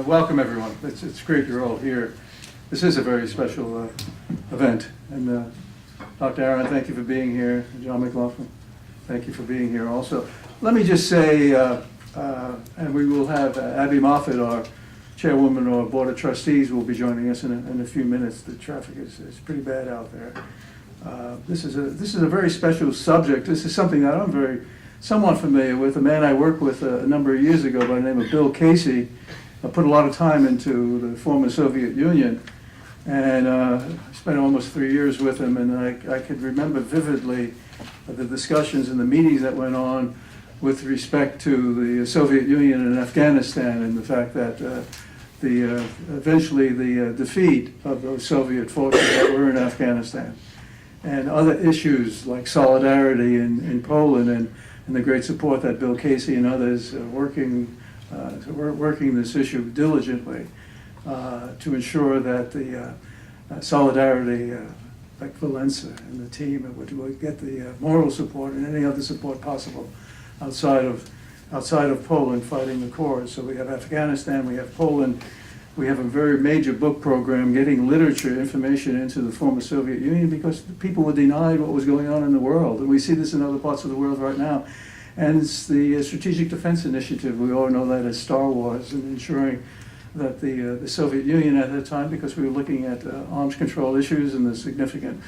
Welcome everyone. It's great you're all here. This is a very special event. And Dr. Aron, thank you for being here. John McLaughlin, thank you for being here also. Let me just say, and we will have Abby Moffat, our chairwoman of our Board of Trustees, will be joining us in a few minutes. The traffic is pretty bad out there. This is a very special subject. This is something that I'm somewhat familiar with. A man I worked with a number of years ago by the name of Bill Casey put a lot of time into the former Soviet Union, and I spent almost 3 years with him, and I could remember vividly the discussions and the meetings that went on with respect to the Soviet Union and Afghanistan, and the fact that eventually the defeat of those Soviet forces that were in Afghanistan, and other issues like solidarity in Poland, and the great support that Bill Casey and others working this issue diligently to ensure that the solidarity, like Valenza and the team, would get the moral support and any other support possible outside of Poland fighting the cause. So we have Afghanistan, we have Poland, we have a very major book program getting literature, information into the former Soviet Union, because people were denied what was going on in the world. And we see this in other parts of the world right now. And it's the Strategic Defense Initiative. We all know that as Star Wars, and ensuring that the Soviet Union at that time, because we were looking at arms control issues and the significant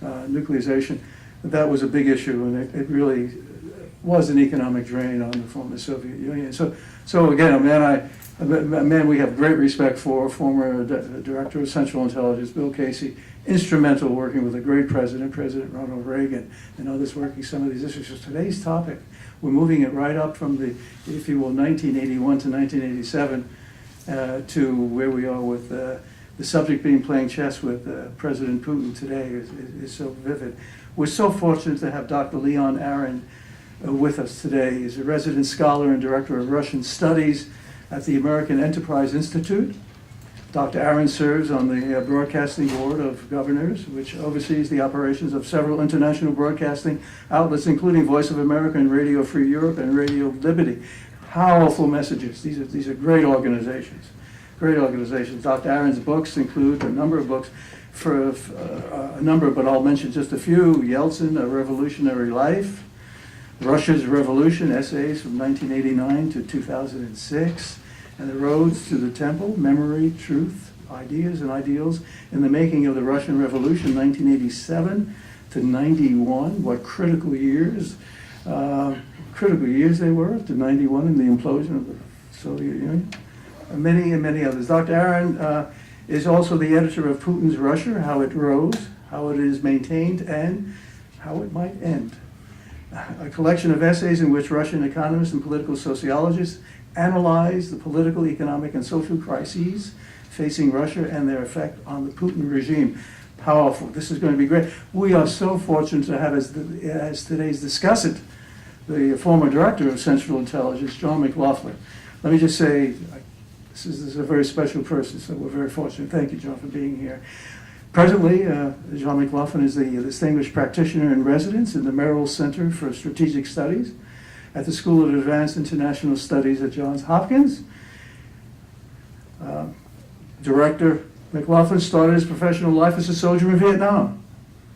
nuclearization, that was a big issue, and it really was an economic drain on the former Soviet Union. So again, a man we have great respect for, former Director of Central Intelligence, Bill Casey, instrumental working with a great President Ronald Reagan, and others working some of these issues. So today's topic, we're moving it right up from the, if you will, 1981 to 1987 to where we are with the subject being playing chess with President Putin today is so vivid. We're so fortunate to have Dr. Leon Aron with us today. He's a resident scholar and director of Russian Studies at the American Enterprise Institute. Dr. Aron serves on the Broadcasting Board of Governors, which oversees the operations of several international broadcasting outlets, including Voice of America and Radio Free Europe and Radio Liberty. Powerful messages. These are great organizations. Great organizations. Dr. Aron's books include a number of books, but I'll mention just a few. Yeltsin, A Revolutionary Life, Russia's Revolution, Essays from 1989 to 2006, and The Roads to the Temple, Memory, Truth, Ideas and Ideals in the Making of the Russian Revolution, 1987 to 91. What critical years they were, to 91 and the implosion of the Soviet Union. Many and many others. Dr. Aron is also the editor of Putin's Russia, How It Rose, How It Is Maintained, and How It Might End. A collection of essays in which Russian economists and political sociologists analyze the political, economic, and social crises facing Russia and their effect on the Putin regime. Powerful. This is going to be great. We are so fortunate to have as today's discussant the former director of Central Intelligence, John McLaughlin. Let me just say, this is a very special person, so we're very fortunate. Thank you, John, for being here. Presently, John McLaughlin is the distinguished practitioner in residence in the Merrill Center for Strategic Studies at the School of Advanced International Studies at Johns Hopkins. Director McLaughlin started his professional life as a soldier in Vietnam.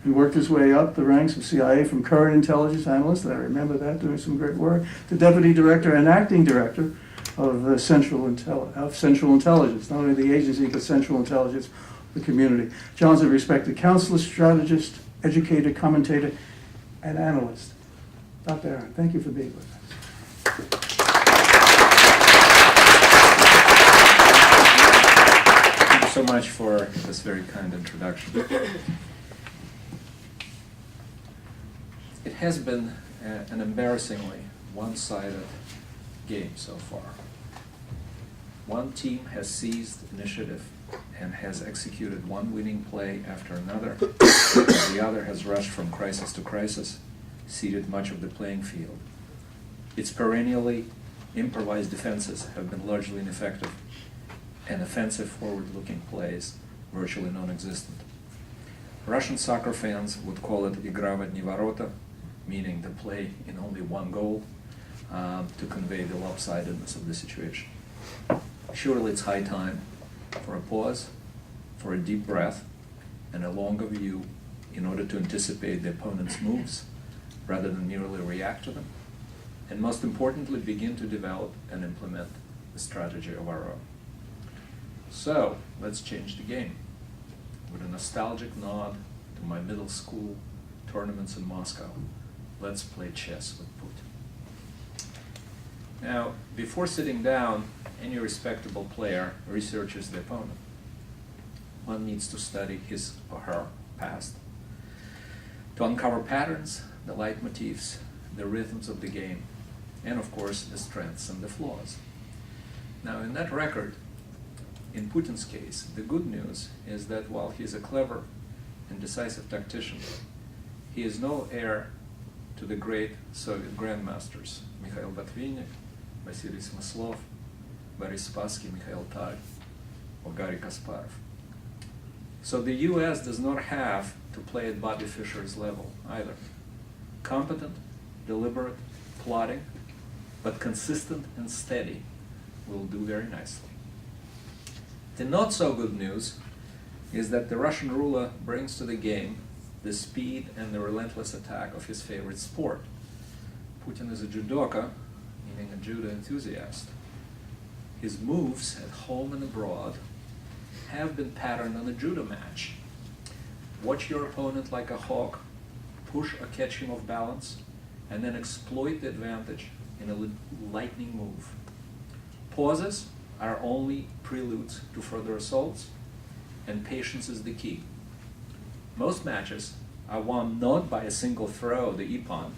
He worked his way up the ranks of CIA from current intelligence analyst, and I remember that, doing some great work, to deputy director and acting director of Central Intelligence, not only the agency, but Central Intelligence, the community. John's a respected counselor, strategist, educator, commentator, and analyst. Dr. Aron, thank you for being with us. Thank you so much for this very kind introduction. It has been an embarrassingly one-sided game so far. One team has seized initiative and has executed one winning play after another. The other has rushed from crisis to crisis, ceded much of the playing field. Its perennially improvised defenses have been largely ineffective, and offensive forward-looking plays virtually non-existent. Russian soccer fans would call it "игра в одни ворота," meaning the play in only one goal, to convey the lopsidedness of the situation. Surely it's high time for a pause, for a deep breath, and a longer view in order to anticipate the opponent's moves rather than merely react to them, and most importantly, begin to develop and implement a strategy of our own. So, let's change the game. With a nostalgic nod to my middle school tournaments in Moscow, let's play chess with Putin. Now, before sitting down, any respectable player researches the opponent. One needs to study his or her past to uncover patterns, the leitmotifs, the rhythms of the game, and of course the strengths and the flaws. Now, in that record, in Putin's case, the good news is that while he is a clever and decisive tactician, he is no heir to the great Soviet grandmasters Mikhail Botvinnik, Vasily Smyslov, Boris Spassky, Mikhail Tal, or Garry Kasparov. So the US does not have to play at Bobby Fischer's level either. Competent, deliberate, plotting, but consistent and steady will do very nicely. The not so good news is that the Russian ruler brings to the game the speed and the relentless attack of his favorite sport. Putin is a judoka, meaning a judo enthusiast. His moves at home and abroad have been patterned on a judo match. Watch your opponent like a hawk, push or catch him off balance, and then exploit the advantage in a lightning move. Pauses are only preludes to further assaults, and patience is the key. Most matches are won not by a single throw, the ippon,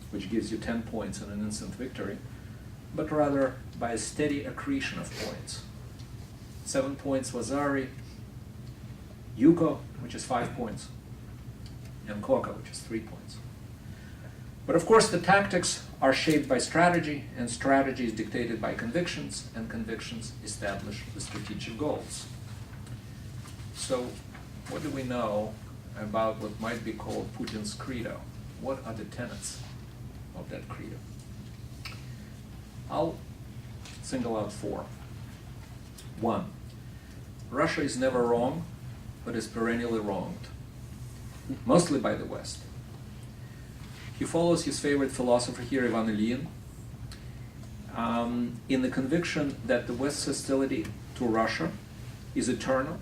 which gives you 10 points and an instant victory, but rather by a steady accretion of points. 7 points Vasari, Yuko, which is 5 points, and Koka, which is 3 points. But of course the tactics are shaped by strategy, and strategy is dictated by convictions, and convictions establish the strategic goals. So what do we know about what might be called Putin's credo? What are the tenets of that credo? I'll single out 4. 1, Russia is never wrong, but is perennially wronged, mostly by the West. He follows his favorite philosopher here, Ivan Ilyin, in the conviction that the West's hostility to Russia is eternal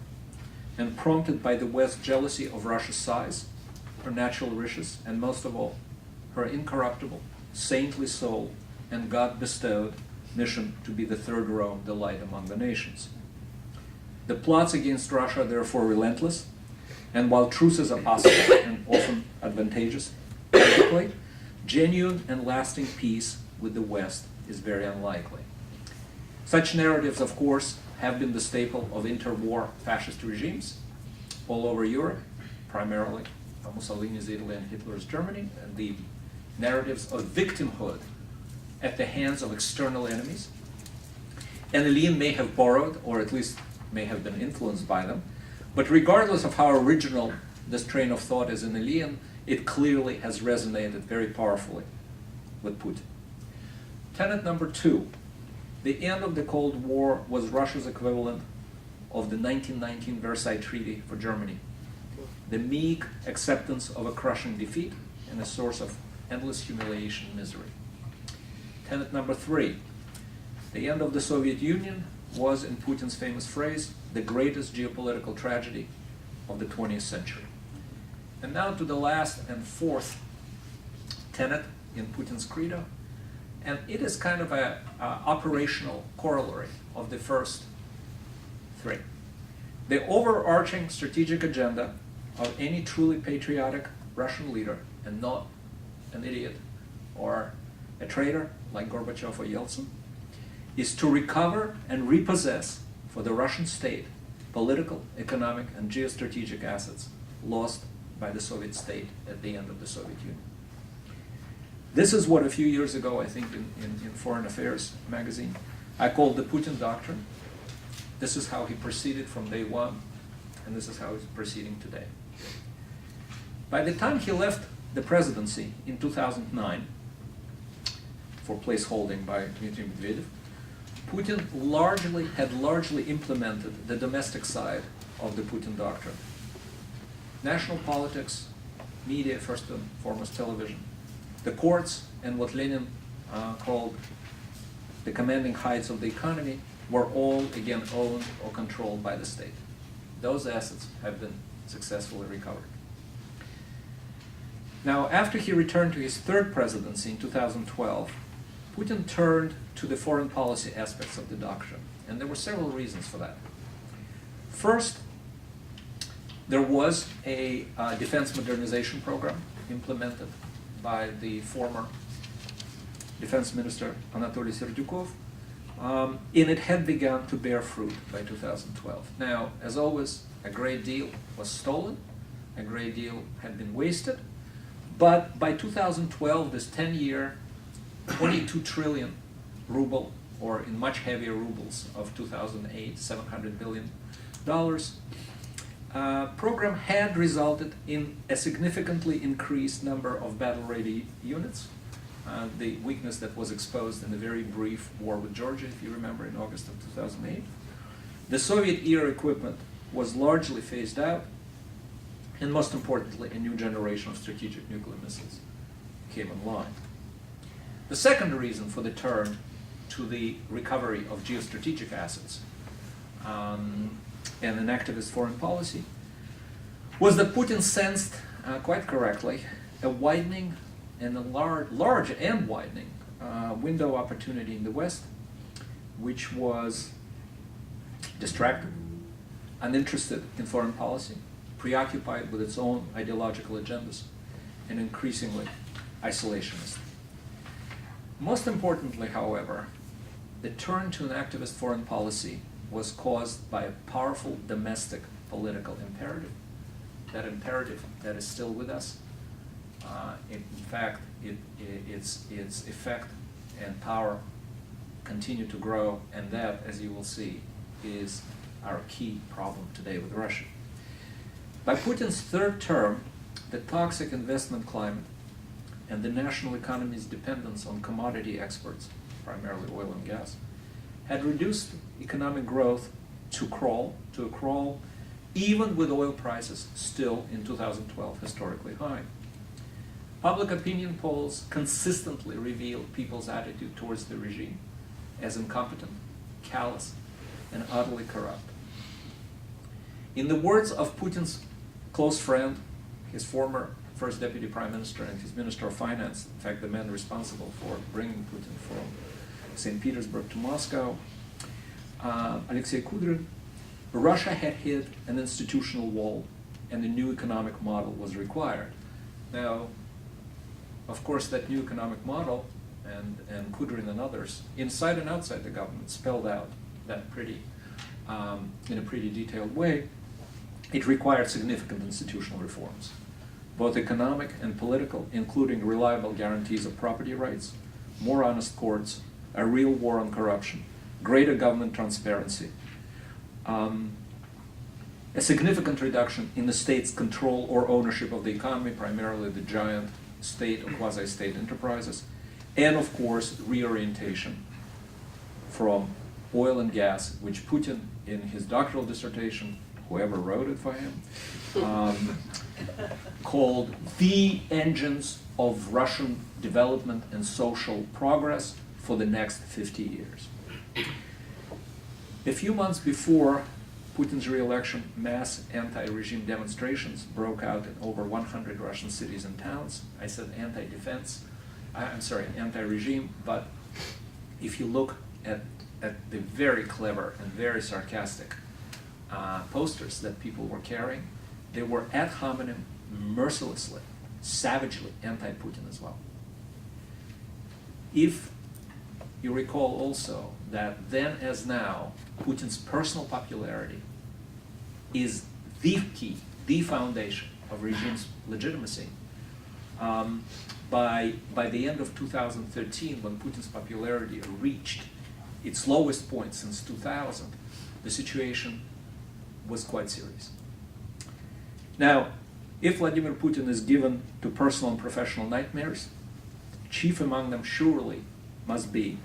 and prompted by the West's jealousy of Russia's size, her natural riches, and most of all, her incorruptible, saintly soul and God-bestowed mission to be the third Rome, the light among the nations. The plots against Russia are therefore relentless, and while truces are possible and often advantageous, politically, genuine and lasting peace with the West is very unlikely. Such narratives, of course, have been the staple of interwar fascist regimes all over Europe, primarily Mussolini's Italy and Hitler's Germany, and the narratives of victimhood at the hands of external enemies. And Ilyin may have borrowed, or at least may have been influenced by them, but regardless of how original this train of thought is in Ilyin, it clearly has resonated very powerfully with Putin. Tenet number 2, the end of the Cold War was Russia's equivalent of the 1919 Versailles Treaty for Germany, the meek acceptance of a crushing defeat and a source of endless humiliation and misery. Tenet number 3, the end of the Soviet Union was, in Putin's famous phrase, the greatest geopolitical tragedy of the 20th century. And now to the last and 4th tenet in Putin's credo, and it is kind of an operational corollary of the first 3. The overarching strategic agenda of any truly patriotic Russian leader, and not an idiot or a traitor like Gorbachev or Yeltsin, is to recover and repossess for the Russian state political, economic, and geostrategic assets lost by the Soviet state at the end of the Soviet Union. This is what a few years ago, I think in Foreign Affairs magazine, I called the Putin Doctrine. This is how he proceeded from day one, and this is how he's proceeding today. By the time he left the presidency in 2009, for place holding by Dmitry Medvedev, Putin had largely implemented the domestic side of the Putin doctrine. National politics, media, first and foremost television, the courts, and what Lenin called the commanding heights of the economy were all again owned or controlled by the state. Those assets have been successfully recovered. Now, after he returned to his third presidency in 2012, Putin turned to the foreign policy aspects of the doctrine, and there were several reasons for that. First, there was a defense modernization program implemented by the former defense minister Anatoly Serdyukov, and it had begun to bear fruit by 2012. Now, as always, a great deal was stolen, a great deal had been wasted, but by 2012, this 10-year, 22 trillion ruble, or in much heavier rubles of 2008, $700 billion, program had resulted in a significantly increased number of battle-ready units. The weakness that was exposed in the very brief war with Georgia, if you remember, in August of 2008. The Soviet-era equipment was largely phased out, and most importantly, a new generation of strategic nuclear missiles came online. The second reason for the turn to the recovery of geostrategic assets and an activist foreign policy was that Putin sensed, quite correctly, a widening and a large and widening window opportunity in the West, which was distracted, uninterested in foreign policy, preoccupied with its own ideological agendas, and increasingly isolationist. Most importantly, however, the turn to an activist foreign policy was caused by a powerful domestic political imperative. That imperative that is still with us. In fact, its effect and power continue to grow, and that, as you will see, is our key problem today with Russia. By Putin's third term, the toxic investment climate and the national economy's dependence on commodity exports, primarily oil and gas, had reduced economic growth to a crawl, even with oil prices still in 2012 historically high. Public opinion polls consistently reveal people's attitude towards the regime as incompetent, callous, and utterly corrupt. In the words of Putin's close friend, his former first deputy prime minister and his minister of finance, in fact, the man responsible for bringing Putin from St. Petersburg to Moscow, Alexei Kudrin, Russia had hit an institutional wall and a new economic model was required. Now, of course, that new economic model, and Kudrin and others, inside and outside the government, spelled out that in a pretty detailed way. It required significant institutional reforms, both economic and political, including reliable guarantees of property rights, more honest courts, a real war on corruption, greater government transparency, a significant reduction in the state's control or ownership of the economy, primarily the giant state or quasi-state enterprises, and of course, reorientation from oil and gas, which Putin, in his doctoral dissertation, whoever wrote it for him, called the engines of Russian development and social progress for the next 50 years. A few months before Putin's re-election, mass anti-regime demonstrations broke out in over 100 Russian cities and towns. I said anti-regime, but if you look at the very clever and very sarcastic posters that people were carrying, they were ad hominem, mercilessly, savagely anti-Putin as well. If you recall also that then as now, Putin's personal popularity is the key, the foundation of regime's legitimacy. By the end of 2013, when Putin's popularity reached its lowest point since 2000, the situation was quite serious. Now, if Vladimir Putin is given to personal and professional nightmares, chief among them surely must be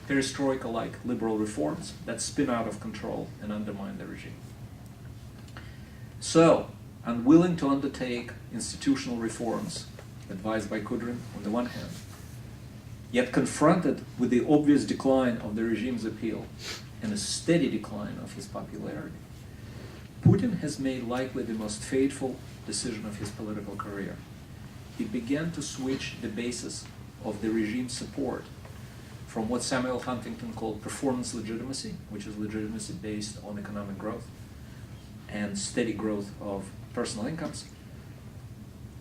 perestroika-like liberal reforms that spin out of control and undermine the regime. So, unwilling to undertake institutional reforms advised by Kudrin on the one hand, yet confronted with the obvious decline of the regime's appeal and a steady decline of his popularity, Putin has made likely the most fateful decision of his political career. He began to switch the basis of the regime's support from what Samuel Huntington called performance legitimacy, which is legitimacy based on economic growth and steady growth of personal incomes,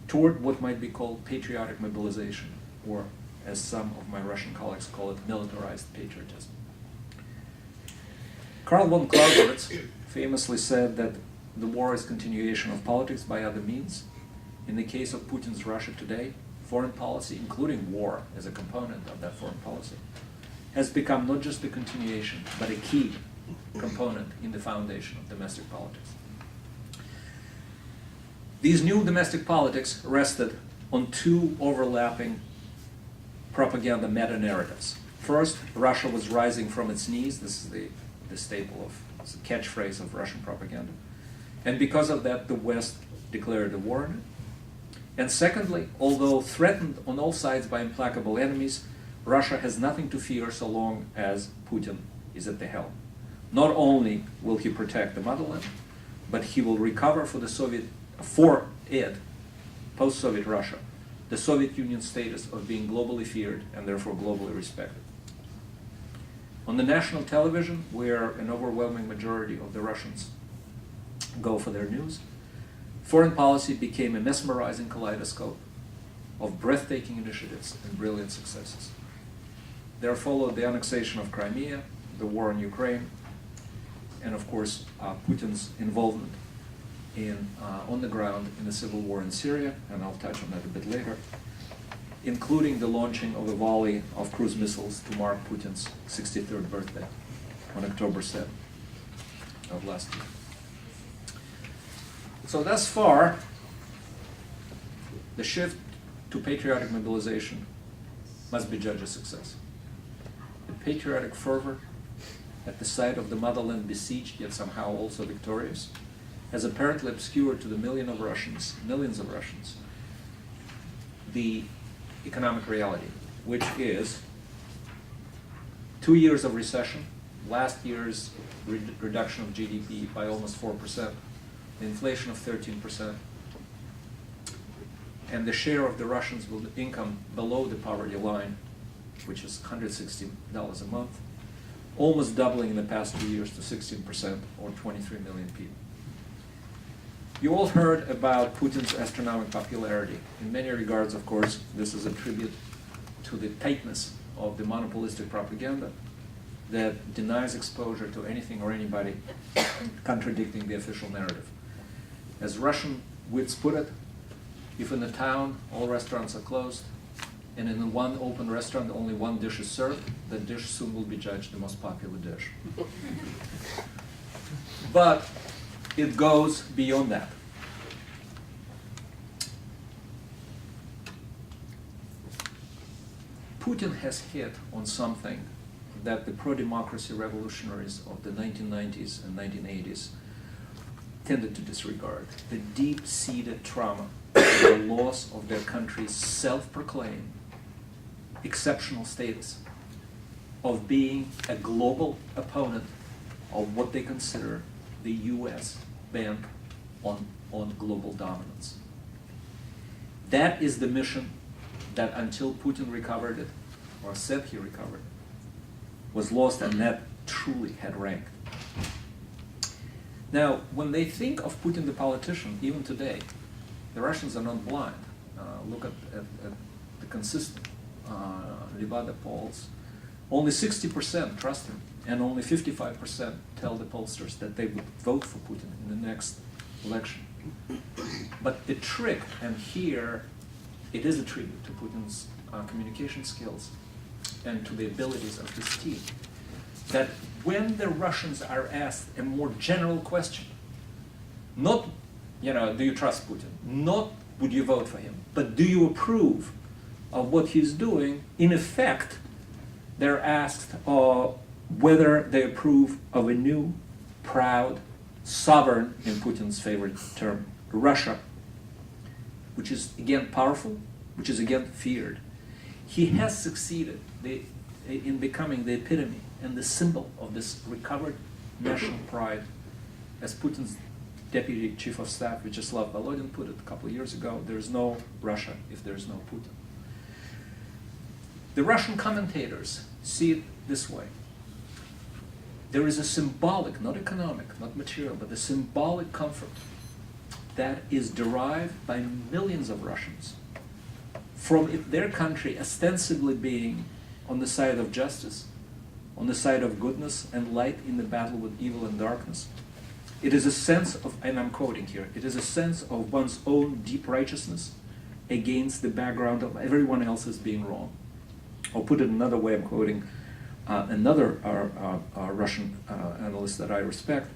toward what might be called patriotic mobilization, or as some of my Russian colleagues call it, militarized patriotism. Karl von Clausewitz famously said that the war is continuation of politics by other means. In the case of Putin's Russia today, foreign policy, including war as a component of that foreign policy, has become not just a continuation, but a key component in the foundation of domestic politics. These new domestic politics rested on two overlapping propaganda meta-narratives. First, Russia was rising from its knees. This is the staple of, it's a catchphrase of Russian propaganda. And because of that, the West declared a war on it. And secondly, although threatened on all sides by implacable enemies, Russia has nothing to fear so long as Putin is at the helm. Not only will he protect the motherland, but he will recover for it, post-Soviet Russia, the Soviet Union status of being globally feared and therefore globally respected. On the national television, where an overwhelming majority of the Russians go for their news, foreign policy became a mesmerizing kaleidoscope of breathtaking initiatives and brilliant successes. There followed the annexation of Crimea, the war in Ukraine, and of course Putin's involvement on the ground in the civil war in Syria, and I'll touch on that a bit later, including the launching of a volley of cruise missiles to mark Putin's 63rd birthday on October 7th of last year. So thus far, the shift to patriotic mobilization must be judged a success. The patriotic fervor at the sight of the motherland besieged, yet somehow also victorious, has apparently obscured to the millions of Russians, the economic reality, which is 2 years of recession, last year's reduction of GDP by almost 4%, the inflation of 13%, and the share of the Russians with income below the poverty line, which is $160 a month, almost doubling in the past 2 years to 16%, or 23 million people. You all heard about Putin's astronomical popularity. In many regards, of course, this is a tribute to the tightness of the monopolistic propaganda that denies exposure to anything or anybody contradicting the official narrative. As Russian wits put it, if in a town all restaurants are closed, and in one open restaurant only one dish is served, that dish soon will be judged the most popular dish. But it goes beyond that. Putin has hit on something that the pro-democracy revolutionaries of the 1990s and 1980s tended to disregard: the deep-seated trauma, the loss of their country's self-proclaimed exceptional status of being a global opponent of what they consider the U.S. bent on global dominance. That is the mission that, until Putin recovered it, or said he recovered it, was lost, and that truly had ranked. Now, when they think of Putin the politician, even today, the Russians are not blind. Look at the consistent Levada polls. Only 60% trust him, and only 55% tell the pollsters that they would vote for Putin in the next election. But the trick, and here it is a tribute to Putin's communication skills and to the abilities of his team, that when the Russians are asked a more general question, not, do you trust Putin? Not would you vote for him, but do you approve of what he's doing? In effect, they're asked whether they approve of a new, proud, sovereign, in Putin's favorite term, Russia, which is again powerful, which is again feared. He has succeeded in becoming the epitome and the symbol of this recovered national pride. As Putin's deputy chief of staff, Vyacheslav Volodin, put it a couple of years ago, there's no Russia if there's no Putin. The Russian commentators see it this way. There is a symbolic, not economic, not material, but a symbolic comfort that is derived by millions of Russians from their country ostensibly being on the side of justice, on the side of goodness and light in the battle with evil and darkness. It is a sense of, and I'm quoting here, it is a sense of one's own deep righteousness against the background of everyone else's being wrong. Or put it another way, I'm quoting another Russian analyst that I respect.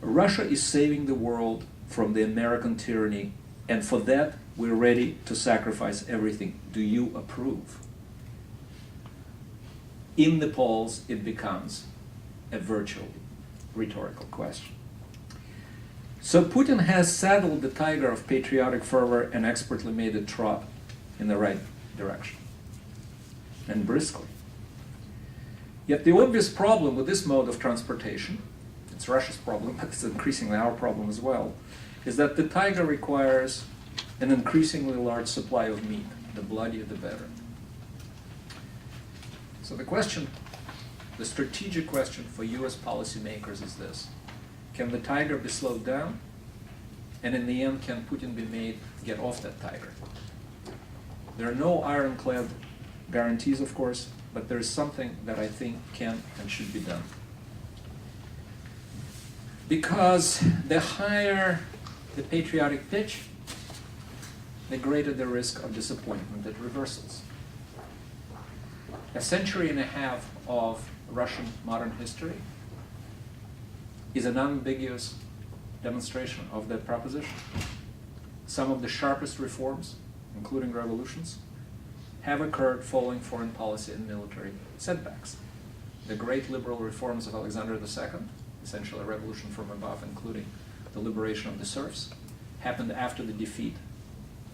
Russia is saving the world from the American tyranny, and for that we're ready to sacrifice everything. Do you approve? In the polls, it becomes a virtually rhetorical question. So Putin has saddled the tiger of patriotic fervor and expertly made it trot in the right direction, and briskly. Yet the obvious problem with this mode of transportation, it's Russia's problem, but it's increasingly our problem as well, is that the tiger requires an increasingly large supply of meat. The bloodier, the better. So the question, the strategic question for US policymakers is this: can the tiger be slowed down? And in the end, can Putin be made get off that tiger? There are no ironclad guarantees, of course, but there is something that I think can and should be done. Because the higher the patriotic pitch, the greater the risk of disappointment at reversals. A century and a half of Russian modern history is an unambiguous demonstration of that proposition. Some of the sharpest reforms, including revolutions, have occurred following foreign policy and military setbacks. The great liberal reforms of Alexander II, essentially a revolution from above, including the liberation of the serfs, happened after the defeat,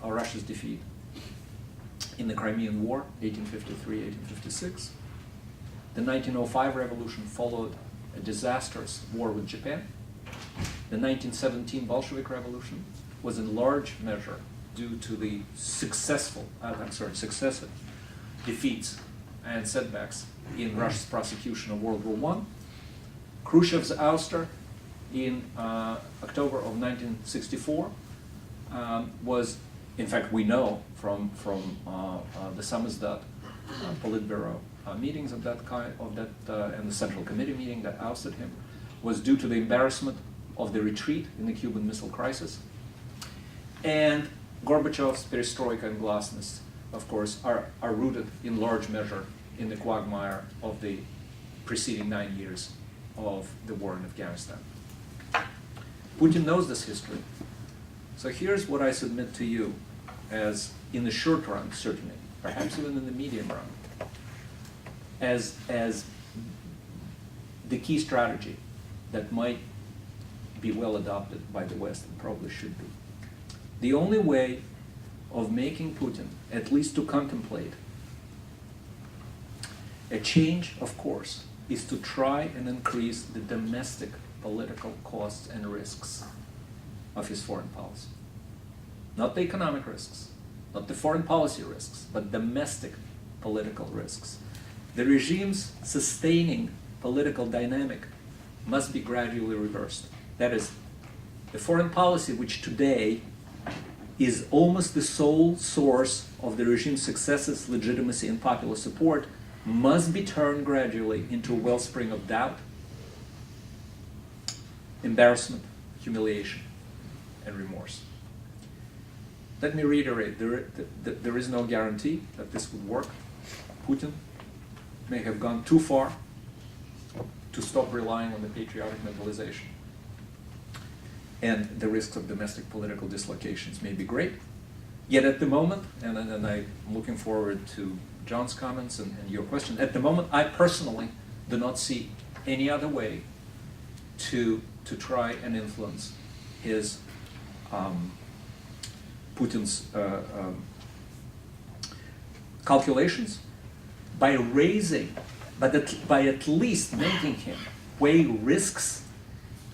or Russia's defeat, in the Crimean War, 1853-1856. The 1905 revolution followed a disastrous war with Japan. The 1917 Bolshevik Revolution was in large measure due to the successive defeats and setbacks in Russia's prosecution of World War I. Khrushchev's ouster in October of 1964 was, in fact, we know from the Samizdat Politburo meetings of that kind, and the Central Committee meeting that ousted him, was due to the embarrassment of the retreat in the Cuban Missile Crisis. And Gorbachev's perestroika and glasnost, of course, are rooted in large measure in the quagmire of the preceding 9 years of the war in Afghanistan. Putin knows this history. So here's what I submit to you as, in the short run, certainly, perhaps even in the medium run, as the key strategy that might be well adopted by the West and probably should be. The only way of making Putin, at least to contemplate a change of course, is to try and increase the domestic political costs and risks of his foreign policy. Not the economic risks, not the foreign policy risks, but domestic political risks. The regime's sustaining political dynamic must be gradually reversed. That is, the foreign policy which today is almost the sole source of the regime's successes, legitimacy, and popular support must be turned gradually into a wellspring of doubt, embarrassment, humiliation, and remorse. Let me reiterate, there is no guarantee that this would work. Putin may have gone too far to stop relying on the patriotic mobilization. And the risks of domestic political dislocations may be great. Yet at the moment, and I'm looking forward to John's comments and your question, at the moment I personally do not see any other way to try and influence his Putin's calculations by raising, by at least making him weigh risks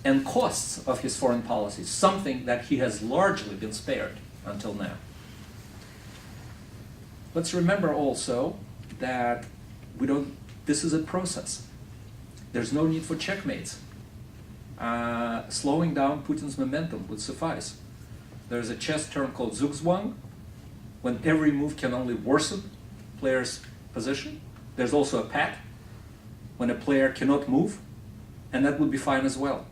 and costs of his foreign policy, something that he has largely been spared until now. Let's remember also that this is a process. There's no need for checkmates. Slowing down Putin's momentum would suffice. There's a chess term called zugzwang, when every move can only worsen player's position. There's also a pat, when a player cannot move, and that would be fine as well.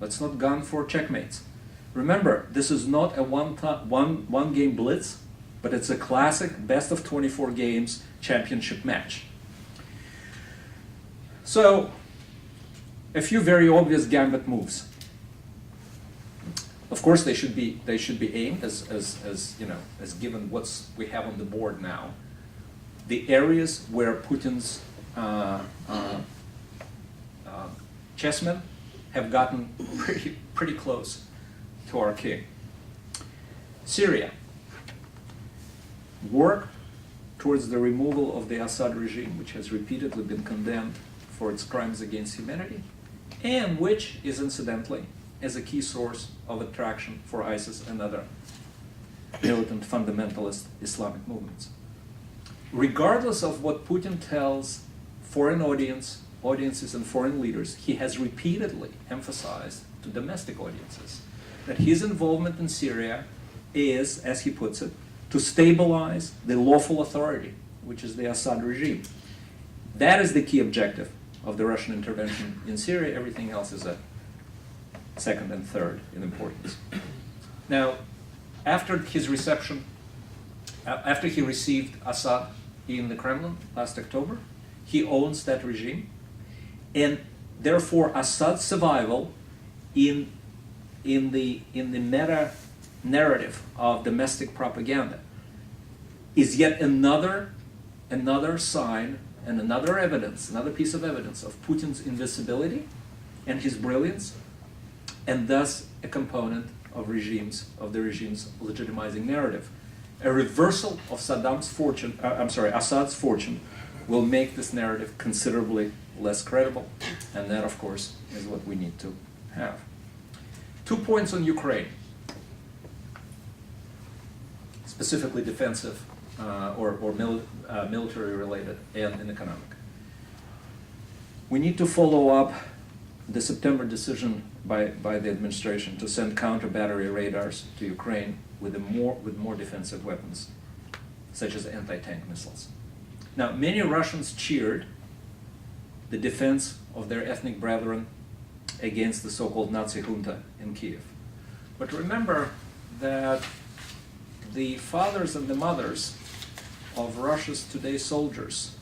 Let's not gun for checkmates. Remember, this is not a one game blitz, but it's a classic best of 24 games championship match. So, a few very obvious gambit moves. Of course, they should be aimed as given what's we have on the board now. The areas where Putin's chessmen have gotten pretty close to our king. Syria. Work towards the removal of the Assad regime, which has repeatedly been condemned for its crimes against humanity, and which is incidentally as a key source of attraction for ISIS and other militant fundamentalist Islamic movements. Regardless of what Putin tells foreign audiences and foreign leaders, he has repeatedly emphasized to domestic audiences that his involvement in Syria is, as he puts it, to stabilize the lawful authority, which is the Assad regime. That is the key objective of the Russian intervention in Syria. Everything else is a second and third in importance. Now, after his reception, after he received Assad in the Kremlin last October, he owns that regime, and therefore Assad's survival in the meta narrative of domestic propaganda is yet another sign and another piece of evidence of Putin's invisibility and his brilliance, and thus a component of the regime's legitimizing narrative. A reversal of Assad's fortune will make this narrative considerably less credible, and that, of course, is what we need to have. 2 points on Ukraine, specifically defensive or military-related and economic. We need to follow up the September decision by the administration to send counter-battery radars to Ukraine with more defensive weapons, such as anti-tank missiles. Now, many Russians cheered the defense of their ethnic brethren against the so-called Nazi junta in Kiev. But remember that the fathers and the mothers of Russia's today soldiers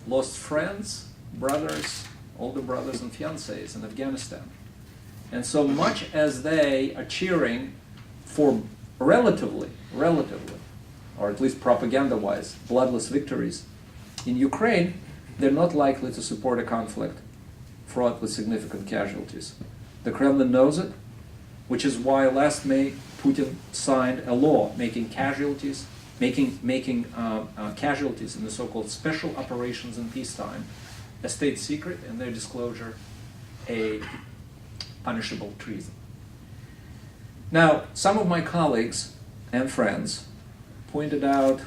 lost friends, brothers, older brothers and fiancés in Afghanistan. And so much as they are cheering for relatively, or at least propaganda-wise, bloodless victories in Ukraine, they're not likely to support a conflict fraught with significant casualties. The Kremlin knows it, which is why last May Putin signed a law making casualties in the so-called special operations in peacetime a state secret, and their disclosure a punishable treason. Now, some of my colleagues and friends pointed out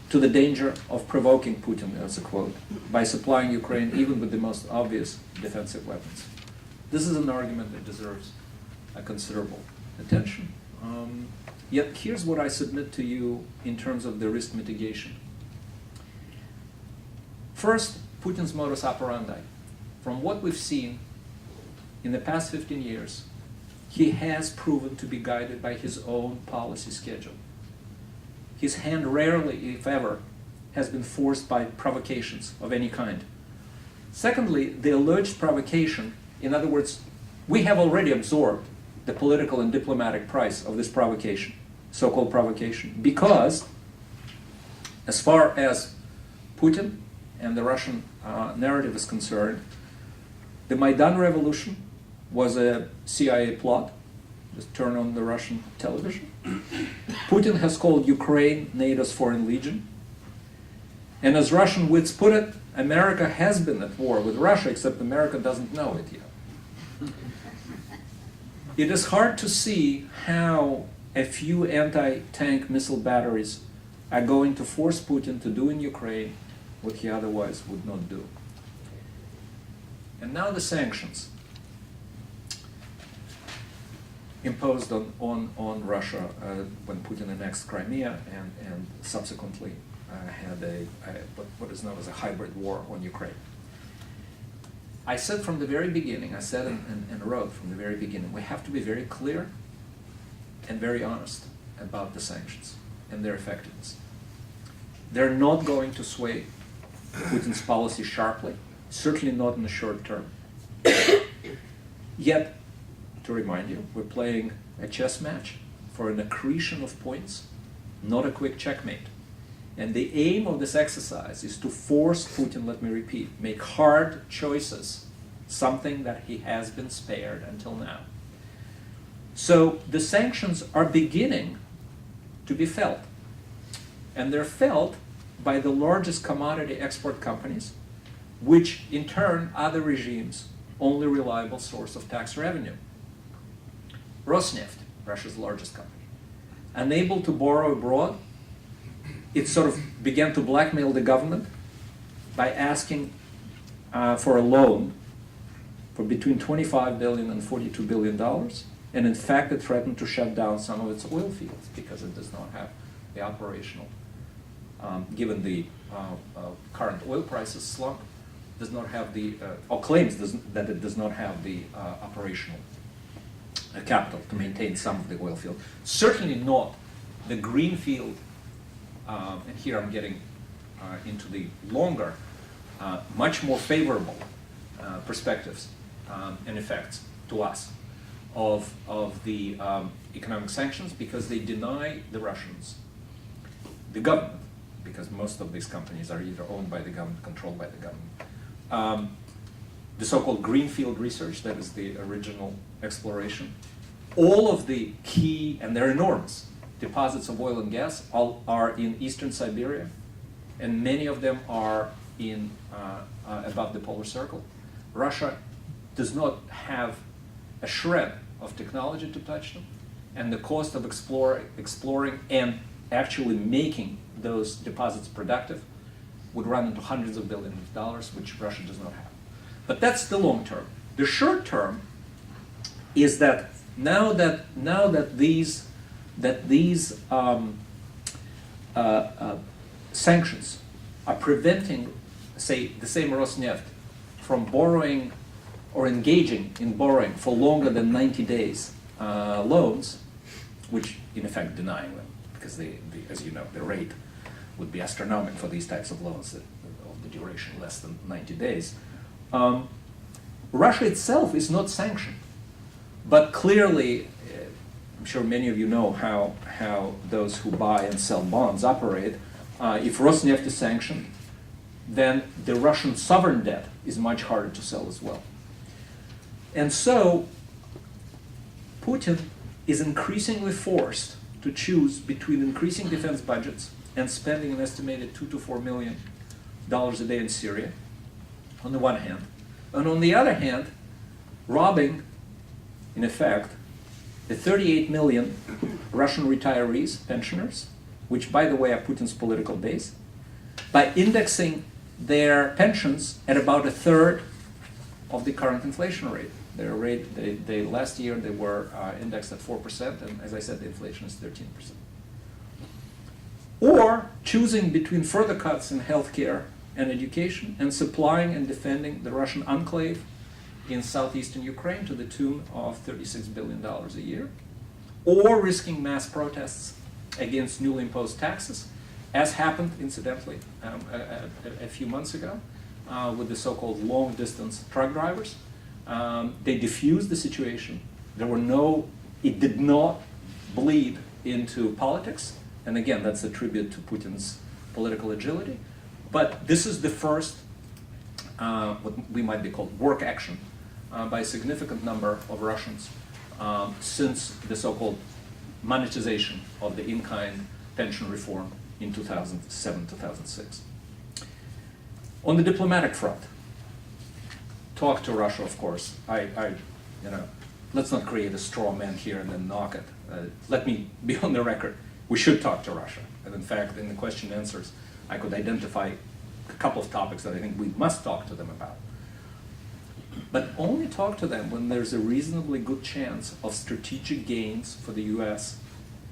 to the danger of provoking Putin, as a quote, by supplying Ukraine even with the most obvious defensive weapons. This is an argument that deserves a considerable attention. Yet here's what I submit to you in terms of the risk mitigation. First, Putin's modus operandi. From what we've seen in the past 15 years, he has proven to be guided by his own policy schedule. His hand rarely, if ever, has been forced by provocations of any kind. Secondly, the alleged provocation, in other words, we have already absorbed the political and diplomatic price of this provocation, so-called provocation, because as far as Putin and the Russian narrative is concerned, the Maidan revolution was a CIA plot. Just turn on the Russian television. Putin has called Ukraine NATO's foreign legion. And as Russian wits put it, America has been at war with Russia, except America doesn't know it yet. It is hard to see how a few anti-tank missile batteries are going to force Putin to do in Ukraine what he otherwise would not do. And now the sanctions imposed on Russia when Putin annexed Crimea and subsequently had what is known as a hybrid war on Ukraine. I said from the very beginning, I said and wrote from the very beginning, we have to be very clear and very honest about the sanctions and their effectiveness. They're not going to sway Putin's policy sharply, certainly not in the short term. Yet, to remind you, we're playing a chess match for an accretion of points, not a quick checkmate. And the aim of this exercise is to force Putin, let me repeat, make hard choices, something that he has been spared until now. So the sanctions are beginning to be felt. And they're felt by the largest commodity export companies, which in turn are the regime's only reliable source of tax revenue. Rosneft, Russia's largest company, unable to borrow abroad, it sort of began to blackmail the government by asking for a loan for between $25 billion and $42 billion. And in fact, it threatened to shut down some of its oil fields because it does not have the operational, given the current oil prices slump, does not have the, or claims that it does not have the operational capital to maintain some of the oil field. Certainly not the greenfield, and here I'm getting into the longer, much more favorable perspectives and effects to us of the economic sanctions, because they deny the Russians, the government, because most of these companies are either owned by the government, controlled by the government, the so-called greenfield research, that is the original exploration. All of the key, and they're enormous, deposits of oil and gas all are in eastern Siberia, and many of them are in above the polar circle. Russia does not have a shred of technology to touch them, and the cost of exploring and actually making those deposits productive would run into hundreds of billions of dollars, which Russia does not have. But that's the long term. The short term is that now that these sanctions are preventing, say, the same Rosneft from borrowing or engaging in borrowing for longer than 90 days loans, which in effect denying them, because as you know, the rate would be astronomical for these types of loans of the duration less than 90 days. Russia itself is not sanctioned, but clearly, I'm sure many of you know how those who buy and sell bonds operate. If Rosneft is sanctioned, then the Russian sovereign debt is much harder to sell as well. And so Putin is increasingly forced to choose between increasing defense budgets and spending an estimated $2 to $4 million a day in Syria, on the one hand, and on the other hand, robbing, in effect, the 38 million Russian retirees, pensioners, which, by the way, are Putin's political base, by indexing their pensions at about a third of the current inflation rate. Their rate, last year they were indexed at 4%, and as I said, the inflation is 13%. Or choosing between further cuts in healthcare and education and supplying and defending the Russian enclave in southeastern Ukraine to the tune of $36 billion a year, or risking mass protests against newly imposed taxes, as happened, incidentally, a few months ago with the so-called long-distance truck drivers. They diffused the situation. There were no It did not bleed into politics, and again, that's a tribute to Putin's political agility. But this is the first, what we might be called work action by a significant number of Russians since the so-called monetization of the in-kind pension reform in 2007-2006. On the diplomatic front, talk to Russia, of course. Let's not create a straw man here and then knock it. Let me be on the record. We should talk to Russia. And in fact, in the question and answers, I could identify a couple of topics that I think we must talk to them about. But only talk to them when there's a reasonably good chance of strategic gains for the US,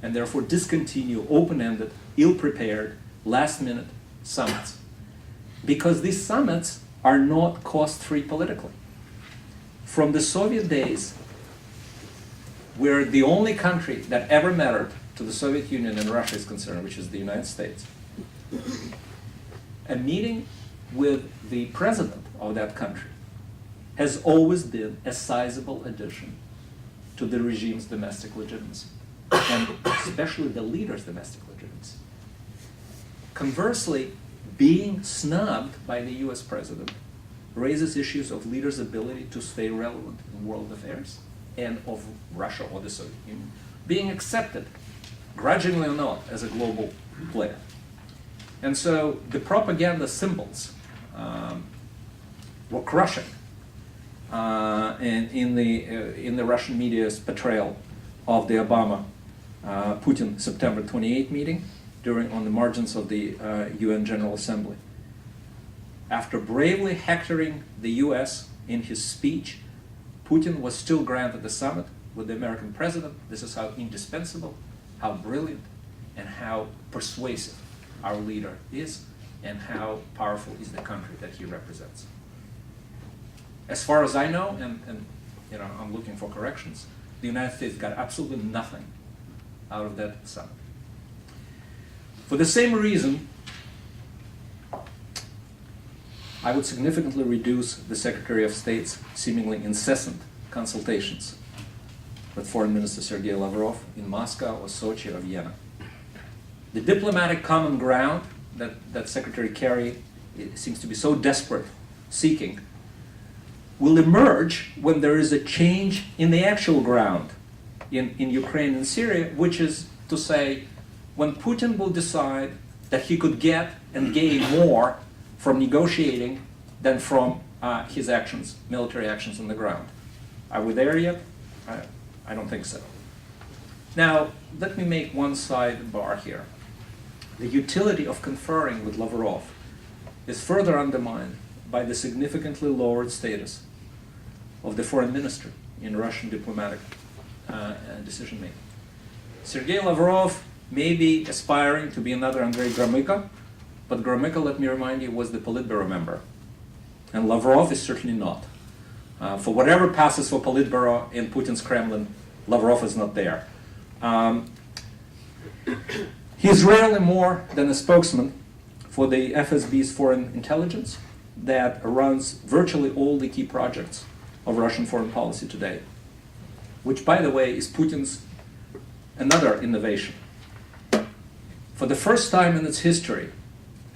and therefore discontinue open-ended, ill-prepared, last-minute summits. Because these summits are not cost-free politically. From the Soviet days, where the only country that ever mattered to the Soviet Union and Russia is concerned, which is the United States, a meeting with the president of that country has always been a sizable addition to the regime's domestic legitimacy, and especially the leader's domestic legitimacy. Conversely, being snubbed by the US president raises issues of leaders' ability to stay relevant in world affairs and of Russia or the Soviet Union being accepted, grudgingly or not, as a global player. And so the propaganda symbols were crushing and in the Russian media's portrayal of the Obama-Putin September 28 meeting on the margins of the UN General Assembly. After bravely hectoring the US in his speech, Putin was still granted the summit with the American president. This is how indispensable, how brilliant, and how persuasive our leader is, and how powerful is the country that he represents. As far as I know, and I'm looking for corrections, the United States got absolutely nothing out of that summit. For the same reason, I would significantly reduce the Secretary of State's seemingly incessant consultations with Foreign Minister Sergei Lavrov in Moscow or Sochi or Vienna. The diplomatic common ground that Secretary Kerry seems to be so desperate seeking will emerge when there is a change in the actual ground in Ukraine and Syria, which is to say, when Putin will decide that he could get and gain more from negotiating than from his actions, military actions on the ground. Are we there yet? I don't think so. Now, let me make one sidebar here. The utility of conferring with Lavrov is further undermined by the significantly lowered status of the foreign minister in Russian diplomatic decision-making. Sergei Lavrov may be aspiring to be another Andrei Gromyko, but Gromyko, let me remind you, was the Politburo member. And Lavrov is certainly not. For whatever passes for Politburo in Putin's Kremlin, Lavrov is not there. He's rarely more than a spokesman for the FSB's foreign intelligence that runs virtually all the key projects of Russian foreign policy today, which, by the way, is Putin's another innovation. For the first time in its history,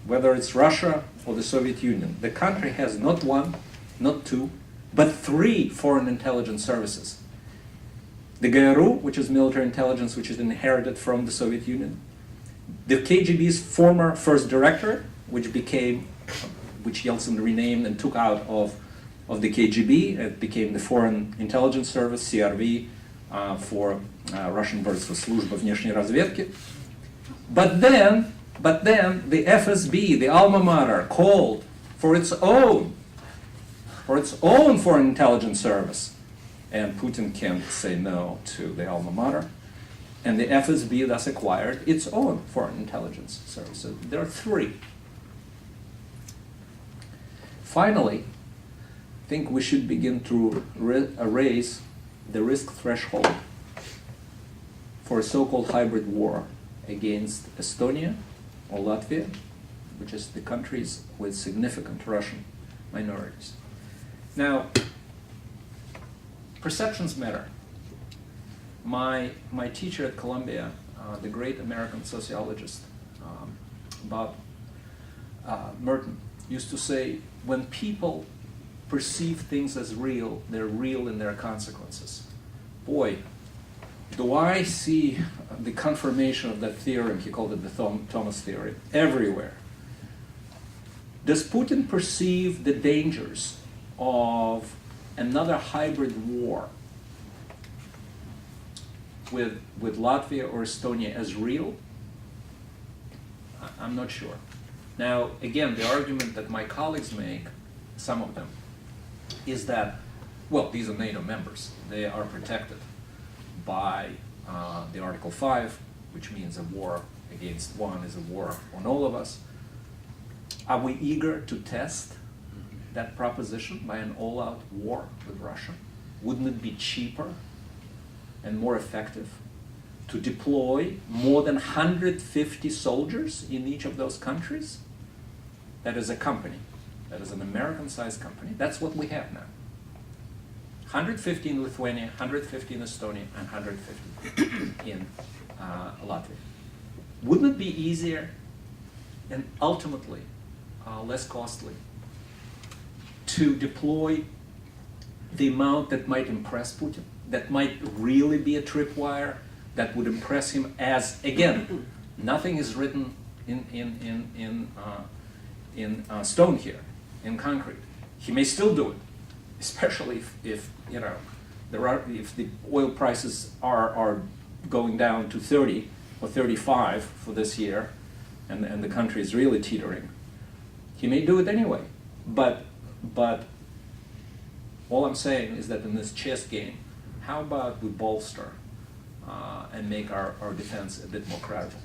whether it's Russia or the Soviet Union, the country has not one, not two, but three foreign intelligence services. The GRU, which is military intelligence, which is inherited from the Soviet Union. The KGB's former first directorate, which Yeltsin renamed and took out of the KGB. It became the Foreign Intelligence Service, CRV, for Russian words for Служба внешней разведки. But then the FSB, the alma mater, called for its own foreign intelligence service. And Putin can't say no to the alma mater. And the FSB thus acquired its own foreign intelligence service. So there are three. Finally, I think we should begin to raise the risk threshold for a so-called hybrid war against Estonia or Latvia, which is the countries with significant Russian minorities. Now, perceptions matter. My teacher at Columbia, the great American sociologist Bob Merton, used to say, when people perceive things as real, they're real in their consequences. Boy, do I see the confirmation of that theorem, he called it the Thomas theory, everywhere. Does Putin perceive the dangers of another hybrid war with Latvia or Estonia as real? I'm not sure. Now, again, the argument that my colleagues make, some of them, is that, well, these are NATO members. They are protected by the Article 5, which means a war against one is a war on all of us. Are we eager to test that proposition by an all-out war with Russia? Wouldn't it be cheaper and more effective to deploy more than 150 soldiers in each of those countries? That is a company. That is an American-sized company. That's what we have now. 150 in Lithuania, 150 in Estonia, and 150 in Latvia. Wouldn't it be easier and ultimately less costly to deploy the amount that might impress Putin, that might really be a tripwire, that would impress him as, again, nothing is written in stone here, in concrete. He may still do it, especially if you know if the oil prices are going down to 30 or 35 for this year, and the country is really teetering. He may do it anyway, but all I'm saying is that in this chess game, how about we bolster and make our defense a bit more credible?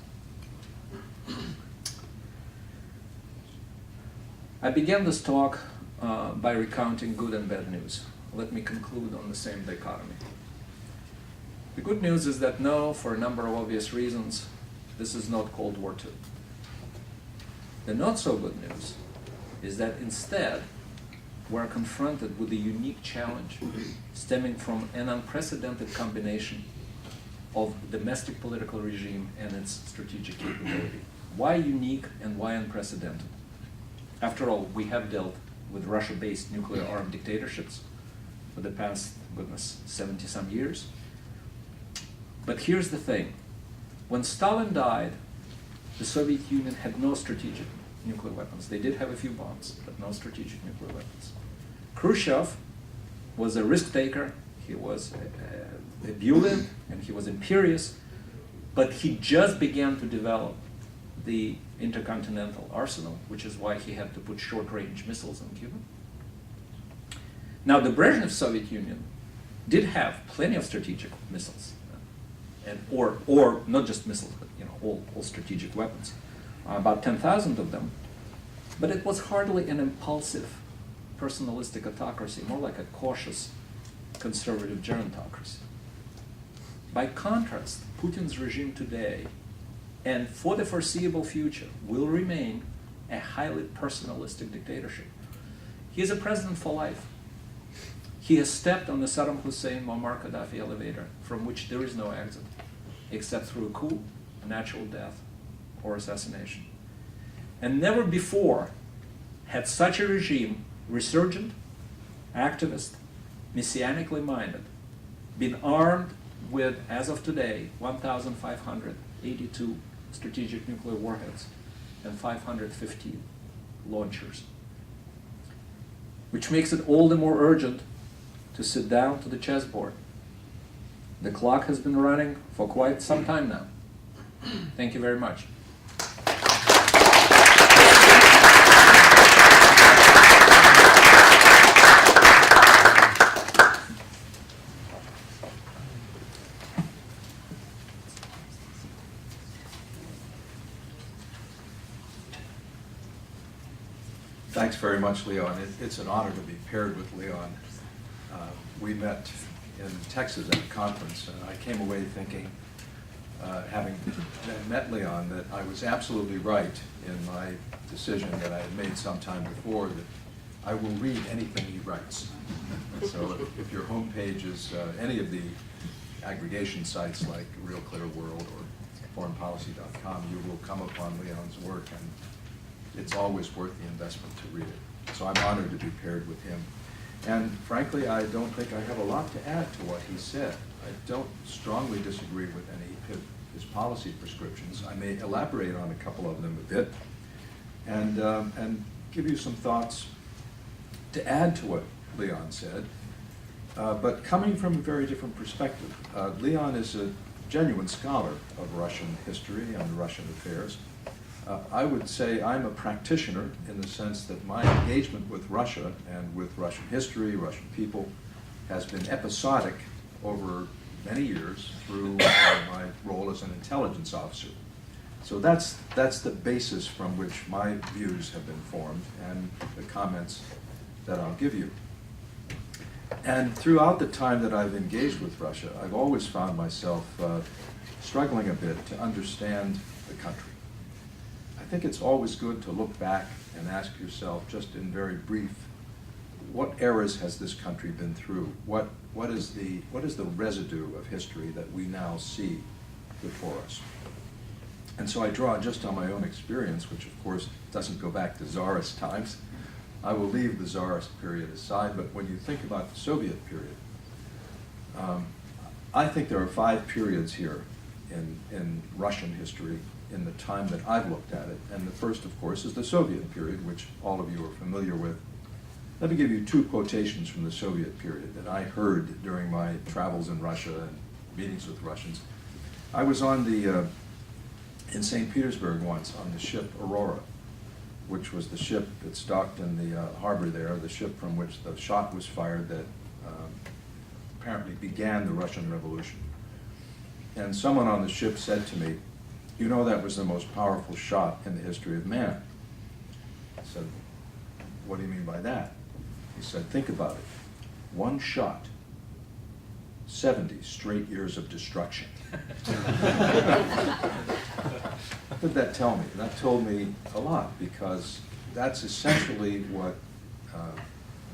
I began this talk by recounting good and bad news. Let me conclude on the same dichotomy. The good news is that no, for a number of obvious reasons, this is not Cold War II. The not so good news is that instead we're confronted with a unique challenge stemming from an unprecedented combination of domestic political regime and its strategic capability. Why unique and why unprecedented? After all, we have dealt with Russia-based nuclear-armed dictatorships for the past, goodness, 70-some years. But here's the thing. When Stalin died, the Soviet Union had no strategic nuclear weapons. They did have a few bombs, but no strategic nuclear weapons. Khrushchev was a risk-taker. He was ebullient, and he was imperious, but he just began to develop the intercontinental arsenal, which is why he had to put short-range missiles on Cuba. Now, the Brezhnev Soviet Union did have plenty of strategic missiles, and or not just missiles, but all strategic weapons, about 10,000 of them. But it was hardly an impulsive, personalistic autocracy, more like a cautious, conservative gerontocracy. By contrast, Putin's regime today, and for the foreseeable future, will remain a highly personalistic dictatorship. He is a president for life. He has stepped on the Saddam Hussein Muammar Gaddafi elevator, from which there is no exit, except through a coup, a natural death, or assassination. And never before had such a regime, resurgent, activist, messianically minded, been armed with, as of today, 1,582 strategic nuclear warheads and 550 launchers, which makes it all the more urgent to sit down to the chessboard. The clock has been running for quite some time now. Thank you very much. Thanks very much, Leon. It's an honor to be paired with Leon. We met in Texas at a conference, and I came away thinking, having met Leon, that I was absolutely right in my decision that I had made some time before, that I will read anything he writes. So if your homepage is any of the aggregation sites like Real Clear World or foreignpolicy.com, you will come upon Leon's work, and it's always worth the investment to read it. So I'm honored to be paired with him. And frankly, I don't think I have a lot to add to what he said. I don't strongly disagree with any of his policy prescriptions. I may elaborate on a couple of them a bit and give you some thoughts to add to what Leon said, but coming from a very different perspective. Leon is a genuine scholar of Russian history and Russian affairs. I would say I'm a practitioner in the sense that my engagement with Russia and with Russian history, Russian people, has been episodic over many years through my role as an intelligence officer. So that's the basis from which my views have been formed and the comments that I'll give you. And throughout the time that I've engaged with Russia, I've always found myself struggling a bit to understand the country. I think it's always good to look back and ask yourself, just in very brief, what eras has this country been through? What is the residue of history that we now see before us? And so I draw just on my own experience, which of course doesn't go back to Tsarist times. I will leave the Tsarist period aside, but when you think about the Soviet period, I think there are 5 periods here in Russian history in the time that I've looked at it. And the first, of course, is the Soviet period, which all of you are familiar with. Let me give you 2 quotations from the Soviet period that I heard during my travels in Russia and meetings with Russians. I was on in St. Petersburg once on the ship Aurora, which was the ship that docked in the harbor there, the ship from which the shot was fired that apparently began the Russian Revolution. And someone on the ship said to me, "You know, that was the most powerful shot in the history of man." I said, "What do you mean by that?" He said, "Think about it. One shot, 70 straight years of destruction." What did that tell me? That told me a lot, because that's essentially what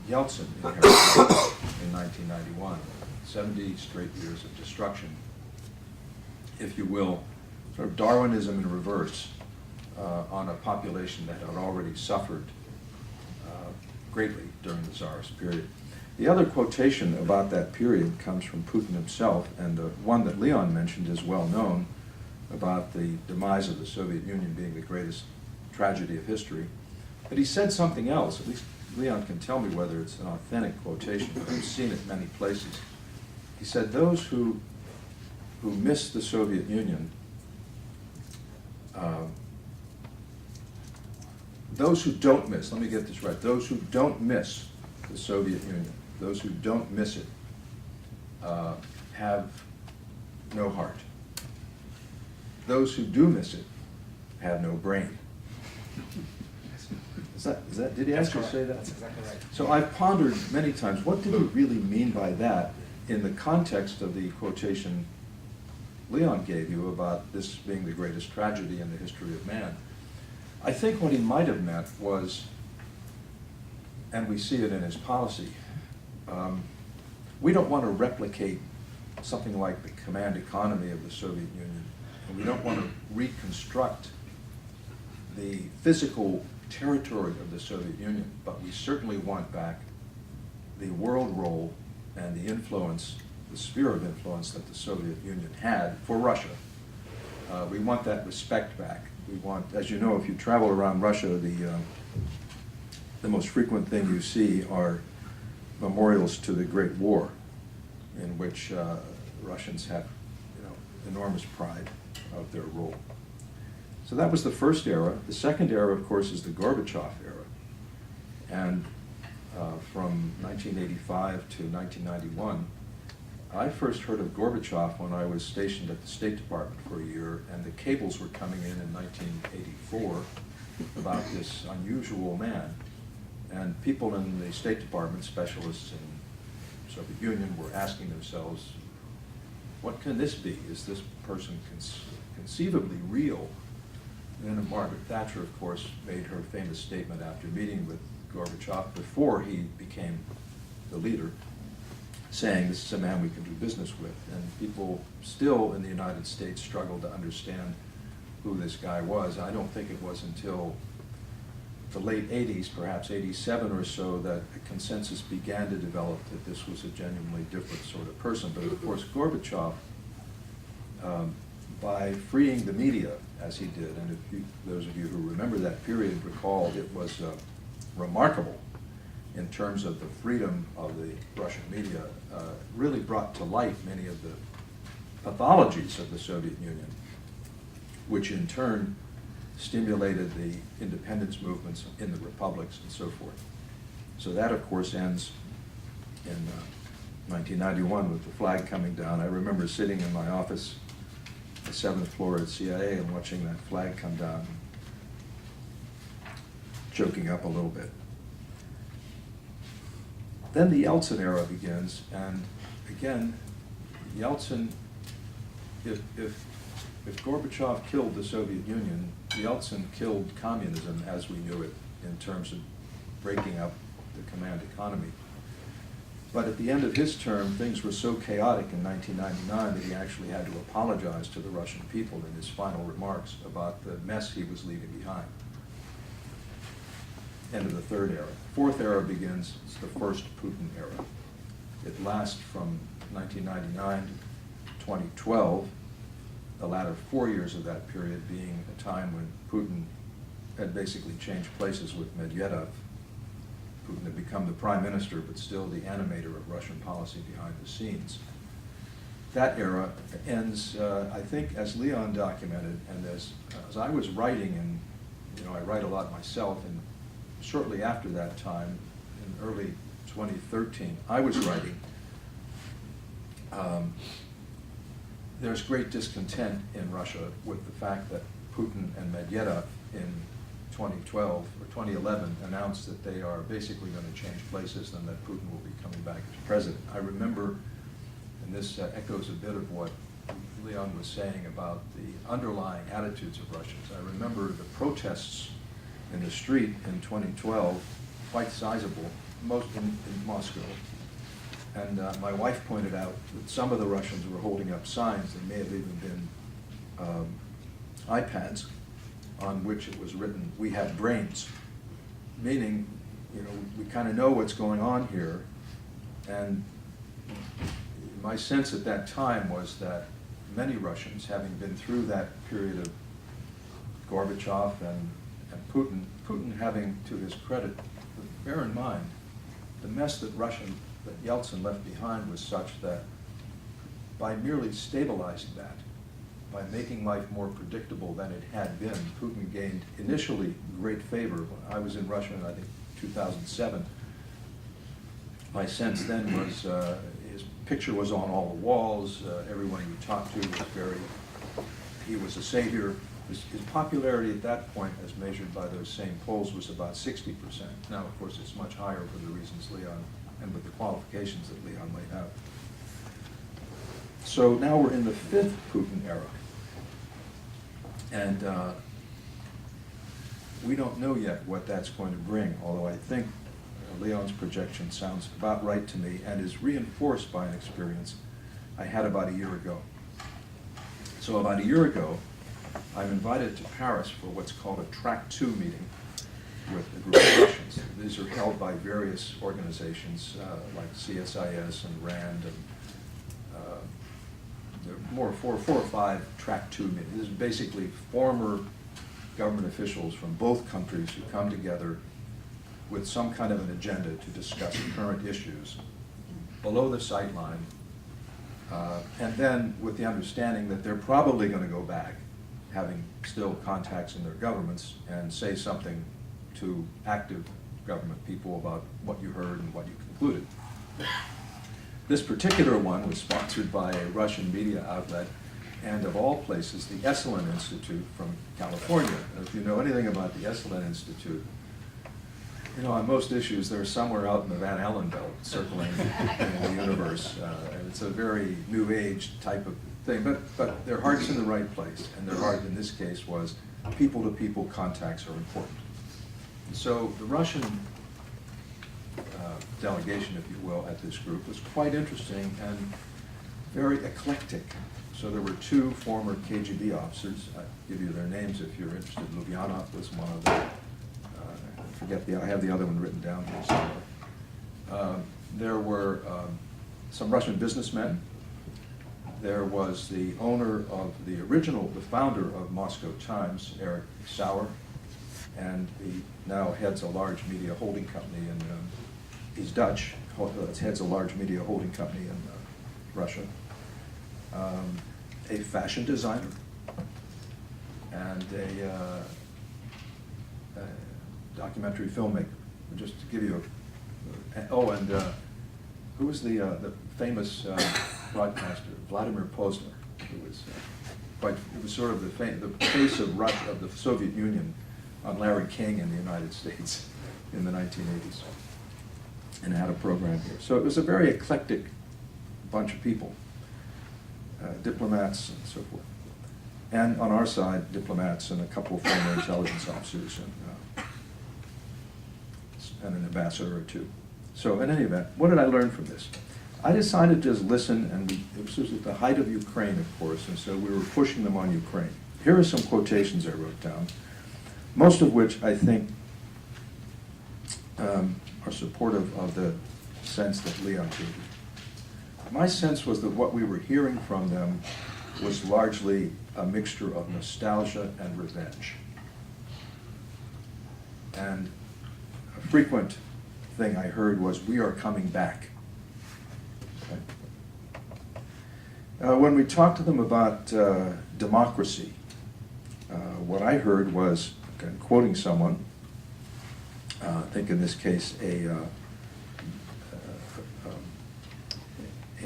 Yeltsin inherited in 1991. 70 straight years of destruction, if you will, sort of Darwinism in reverse on a population that had already suffered greatly during the Tsarist period. The other quotation about that period comes from Putin himself, and the one that Leon mentioned is well known, about the demise of the Soviet Union being the greatest tragedy of history. But he said something else. At least Leon can tell me whether it's an authentic quotation. I've seen it many places. He said, those who miss the Soviet Union, those who don't miss, let me get this right, those who don't miss the Soviet Union, those who don't miss it, have no heart. Those who do miss it have no brain. Did he actually say that? That's exactly right. So I've pondered many times, what did he really mean by that in the context of the quotation Leon gave you about this being the greatest tragedy in the history of man? I think what he might have meant was, and we see it in his policy, we don't want to replicate something like the command economy of the Soviet Union, and we don't want to reconstruct the physical territory of the Soviet Union, but we certainly want back the world role and the influence, the sphere of influence that the Soviet Union had for Russia. We want that respect back. We want, as you know, if you travel around Russia, the most frequent thing you see are memorials to the Great War, in which Russians have, enormous pride of their role. So that was the first era. The second era, of course, is the Gorbachev era. And from 1985 to 1991, I first heard of Gorbachev when I was stationed at the State Department for a year, and the cables were coming in 1984 about this unusual man. And people in the State Department, specialists in the Soviet Union, were asking themselves, what can this be? Is this person conceivably real? And then Margaret Thatcher, of course, made her famous statement after meeting with Gorbachev before he became the leader, saying this is a man we can do business with. And people still in the United States struggle to understand who this guy was. I don't think it was until the late 80s, perhaps 87 or so, that a consensus began to develop that this was a genuinely different sort of person. But of course, Gorbachev, by freeing the media, as he did, and if you, those of you who remember that period recall, it was remarkable in terms of the freedom of the Russian media, really brought to light many of the pathologies of the Soviet Union, which in turn stimulated the independence movements in the republics and so forth. So that, of course, ends in 1991 with the flag coming down. I remember sitting in my office, the 7th floor at CIA, and watching that flag come down, choking up a little bit. Then the Yeltsin era begins, and again, Yeltsin, if Gorbachev killed the Soviet Union, Yeltsin killed communism as we knew it in terms of breaking up the command economy. But at the end of his term, things were so chaotic in 1999 that he actually had to apologize to the Russian people in his final remarks about the mess he was leaving behind. End of the third era. Fourth era begins, it's the first Putin era. It lasts from 1999 to 2012, the latter 4 years of that period being a time when Putin had basically changed places with Medvedev. Putin had become the prime minister, but still the animator of Russian policy behind the scenes. That era ends, I think, as Leon documented, and as I was writing, and I write a lot myself, and shortly after that time, in early 2013, I was writing. There's great discontent in Russia with the fact that Putin and Medvedev in 2012 or 2011 announced that they are basically going to change places and that Putin will be coming back as president. I remember, and this echoes a bit of what Leon was saying about the underlying attitudes of Russians. I remember the protests in the street in 2012, quite sizable, most in Moscow. And my wife pointed out that some of the Russians were holding up signs, there may have even been iPads, on which it was written, "We have brains," meaning, we kind of know what's going on here. And my sense at that time was that many Russians, having been through that period of Gorbachev and Putin having, to his credit, bear in mind, the mess that Yeltsin left behind was such that by merely stabilizing that, by making life more predictable than it had been, Putin gained initially great favor. When I was in Russia in, I think, 2007, my sense then was his picture was on all the walls, everyone you talked to was he was a savior. His popularity at that point, as measured by those same polls, was about 60%. Now, of course, it's much higher for the reasons Leon, and with the qualifications that Leon laid out. So now we're in the fifth Putin era. And we don't know yet what that's going to bring, although I think Leon's projection sounds about right to me and is reinforced by an experience I had about a year ago. So about a year ago, I'm invited to Paris for what's called a Track 2 meeting with a group of Russians. These are held by various organizations like CSIS and RAND, and there are four or five Track 2 meetings. This is basically former government officials from both countries who come together with some kind of an agenda to discuss current issues below the sight line, and then with the understanding that they're probably going to go back, having still contacts in their governments, and say something to active government people about what you heard and what you concluded. This particular one was sponsored by a Russian media outlet, and of all places, the Esalen Institute from California. And if you know anything about the Esalen Institute, on most issues, they're somewhere out in the Van Allen belt, circling in the universe. And it's a very new age type of thing, but their heart's in the right place, and their heart in this case was people-to-people contacts are important. So the Russian delegation, if you will, at this group was quite interesting and very eclectic. So there were two former KGB officers. I'll give you their names if you're interested. Lubyanov was one of them. I have the other one written down here somewhere. There were some Russian businessmen. There was the owner of the founder of Moscow Times, Eric Sauer, and he now heads a large media holding company in, he's Dutch, heads a large media holding company in Russia. A fashion designer, and a documentary filmmaker. Just to give you who was the famous broadcaster, Vladimir Putin, who was it was sort of the face of Russia, of the Soviet Union, on Larry King in the United States in the 1980s, and had a program here. So it was a very eclectic bunch of people, diplomats and so forth. And on our side, diplomats and a couple of former intelligence officers and an ambassador or two. So in any event, what did I learn from this? I decided to just listen, and this was at the height of Ukraine, of course, and so we were pushing them on Ukraine. Here are some quotations I wrote down, most of which I think are supportive of the sense that Leon gave. My sense was that what we were hearing from them was largely a mixture of nostalgia and revenge. And a frequent thing I heard was, "We are coming back." Okay. When we talked to them about democracy, what I heard was, again, quoting someone, I think in this case a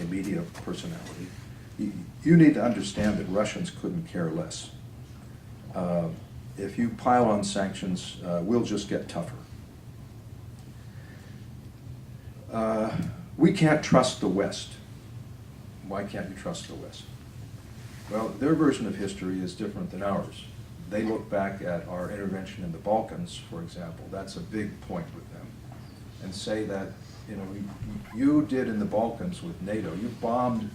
media personality, you need to understand that Russians couldn't care less. If you pile on sanctions, we'll just get tougher. We can't trust the West. Why can't you trust the West? Well, their version of history is different than ours. They look back at our intervention in the Balkans, for example. That's a big point with them. And say that, you know, you did in the Balkans with NATO, you bombed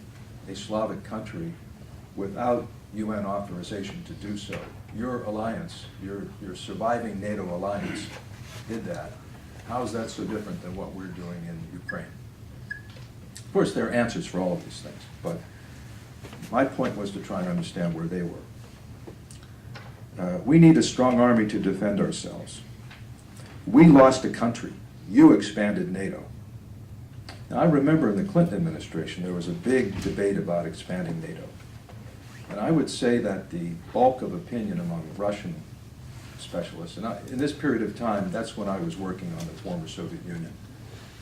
a Slavic country without UN authorization to do so. Your alliance, your surviving NATO alliance did that. How is that so different than what we're doing in Ukraine? Of course, there are answers for all of these things, but my point was to try and understand where they were. We need a strong army to defend ourselves. We lost a country. You expanded NATO. Now, I remember in the Clinton administration, there was a big debate about expanding NATO. And I would say that the bulk of opinion among Russian specialists, and in this period of time, that's when I was working on the former Soviet Union.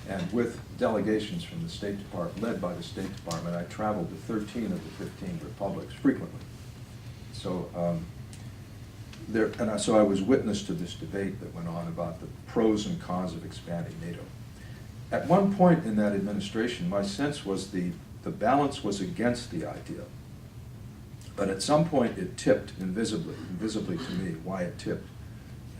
And with delegations from the State Department, led by the State Department, I traveled to 13 of the 15 republics frequently. So, so I was witness to this debate that went on about the pros and cons of expanding NATO. At one point in that administration, my sense was the balance was against the idea. But at some point it tipped invisibly to me why it tipped.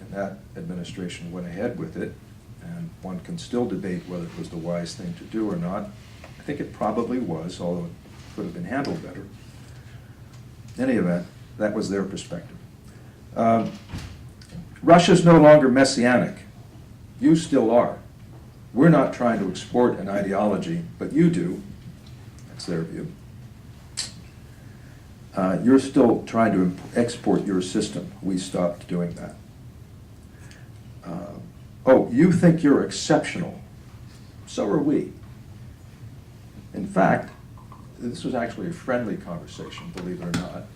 And that administration went ahead with it, and one can still debate whether it was the wise thing to do or not. I think it probably was, although it could have been handled better. In any event, that was their perspective. Russia's no longer messianic. You still are. We're not trying to export an ideology, but you do. That's their view. You're still trying to export your system. We stopped doing that. Oh, you think you're exceptional. So are we. In fact, this was actually a friendly conversation, believe it or not.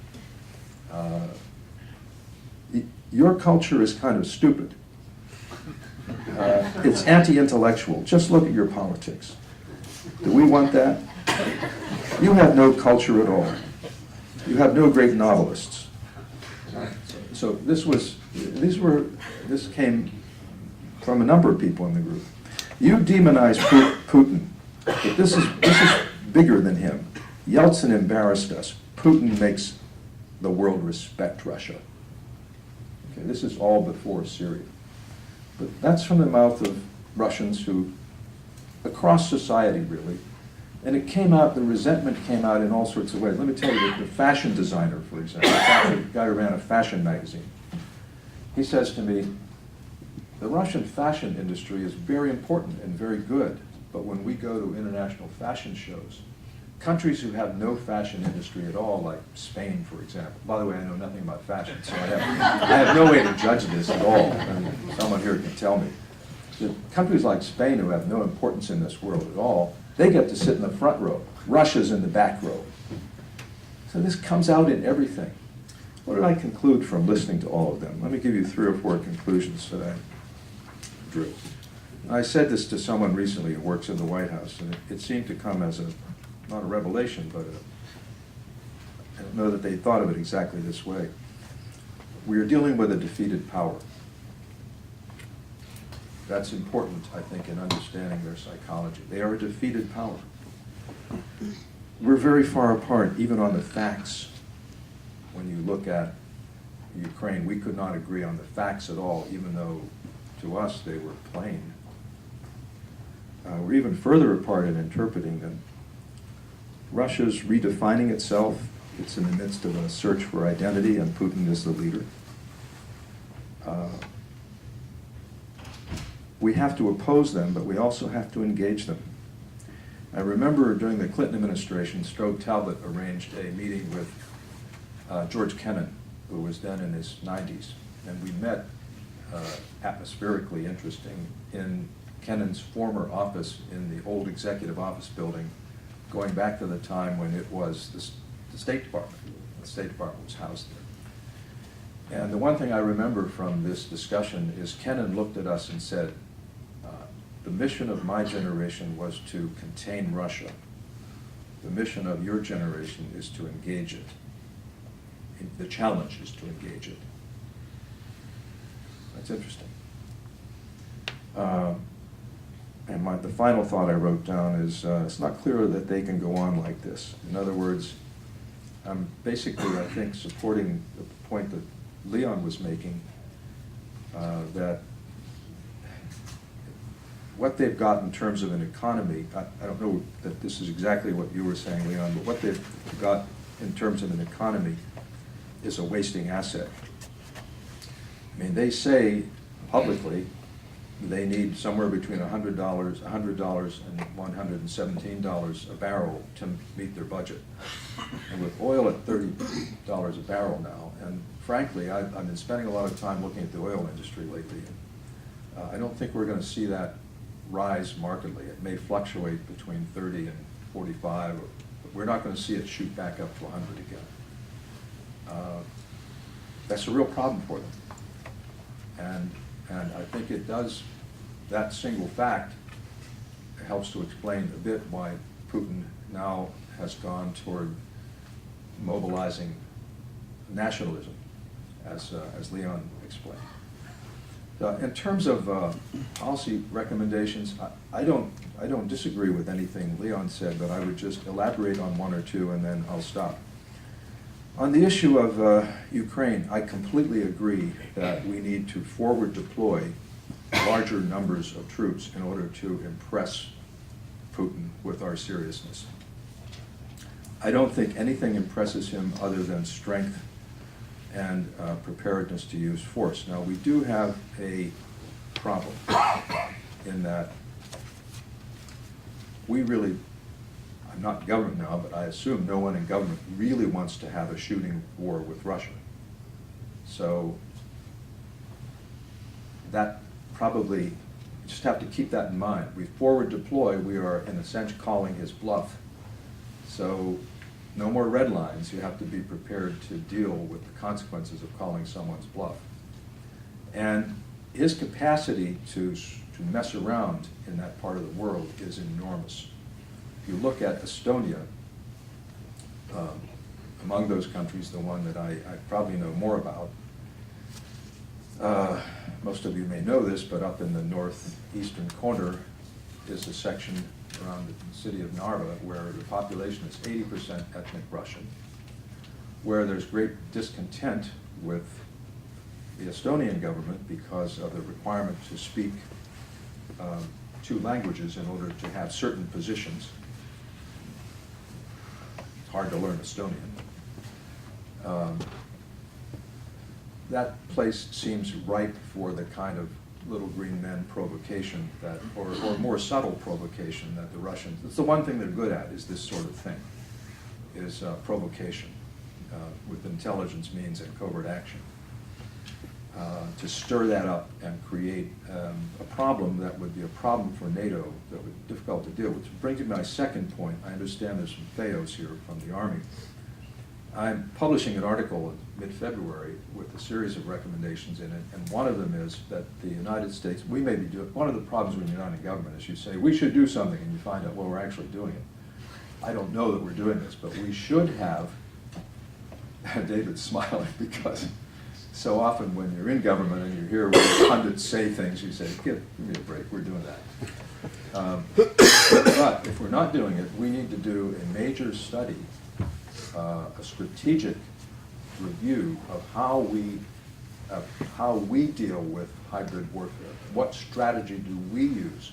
Your culture is kind of stupid. It's anti-intellectual. Just look at your politics. Do we want that? You have no culture at all. You have no great novelists. So this came from a number of people in the group. You demonize Putin, but this is bigger than him. Yeltsin embarrassed us. Putin makes the world respect Russia. Okay, this is all before Syria. But that's from the mouth of Russians who across society, really. And it came out, the resentment came out in all sorts of ways. Let me tell you, the fashion designer, for example, the guy who ran a fashion magazine, he says to me, the Russian fashion industry is very important and very good, but when we go to international fashion shows, countries who have no fashion industry at all, like Spain, for example. By the way, I know nothing about fashion, so I have no way to judge this at all. I mean, someone here can tell me. The countries like Spain, who have no importance in this world at all, they get to sit in the front row. Russia's in the back row. So this comes out in everything. What did I conclude from listening to all of them? Let me give you 3 or 4 conclusions that I drew. I said this to someone recently who works in the White House, and it seemed to come as not a revelation, but I don't know that they thought of it exactly this way. We are dealing with a defeated power. That's important, I think, in understanding their psychology. They are a defeated power. We're very far apart, even on the facts. When you look at Ukraine, we could not agree on the facts at all, even though to us they were plain. We're even further apart in interpreting them. Russia's redefining itself. It's in the midst of a search for identity, and Putin is the leader. We have to oppose them, but we also have to engage them. I remember during the Clinton administration, Strobe Talbot arranged a meeting with George Kennan, who was then in his 90s, and we met, atmospherically interesting, in Kennan's former office in the old executive office building, going back to the time when it was the State Department. The State Department was housed there. And the one thing I remember from this discussion is Kennan looked at us and said, the mission of my generation was to contain Russia. The mission of your generation is to engage it. The challenge is to engage it. That's interesting. And the final thought I wrote down is, it's not clear that they can go on like this. In other words, I'm basically, I think, supporting the point that Leon was making, that what they've got in terms of an economy, I don't know that this is exactly what you were saying, Leon, but what they've got in terms of an economy is a wasting asset. I mean, they say publicly they need somewhere between $100 and $117 a barrel to meet their budget. And with oil at $30 a barrel now, and frankly, I've been spending a lot of time looking at the oil industry lately. I don't think we're going to see that rise markedly. It may fluctuate between 30 and 45, but we're not going to see it shoot back up to 100 again. That's a real problem for them. And I think it does, that single fact helps to explain a bit why Putin now has gone toward mobilizing nationalism, as Leon explained. In terms of policy recommendations, I don't disagree with anything Leon said, but I would just elaborate on 1 or 2 and then I'll stop. On the issue of Ukraine, I completely agree that we need to forward deploy larger numbers of troops in order to impress Putin with our seriousness. I don't think anything impresses him other than strength and preparedness to use force. Now, we do have a problem in that we really, I'm not in government now, but I assume no one in government really wants to have a shooting war with Russia. So that probably, you just have to keep that in mind. We forward deploy, we are in a sense calling his bluff. So no more red lines. You have to be prepared to deal with the consequences of calling someone's bluff. And his capacity to mess around in that part of the world is enormous. If you look at Estonia, among those countries, the one that I probably know more about, most of you may know this, but up in the northeastern corner is a section around the city of Narva where the population is 80% ethnic Russian, where there's great discontent with the Estonian government because of the requirement to speak two languages in order to have certain positions. It's hard to learn Estonian. That place seems ripe for the kind of little green men provocation that, or more subtle provocation that the Russians, it's the one thing they're good at, is this sort of thing, is provocation with intelligence means and covert action. To stir that up and create a problem that would be a problem for NATO that would be difficult to deal with. Which brings me to my second point. I understand there's some theos here from the Army. I'm publishing an article in mid-February with a series of recommendations in it, and one of them is that the United States, we may be doing, one of the problems when you're not in government is you say, we should do something, and you find out, well, we're actually doing it. I don't know that we're doing this, but we should have, David's smiling because so often when you're in government and you hear pundits say things, you say, give me a break, we're doing that. But if we're not doing it, we need to do a major study, a strategic review of how we deal with hybrid warfare. What strategy do we use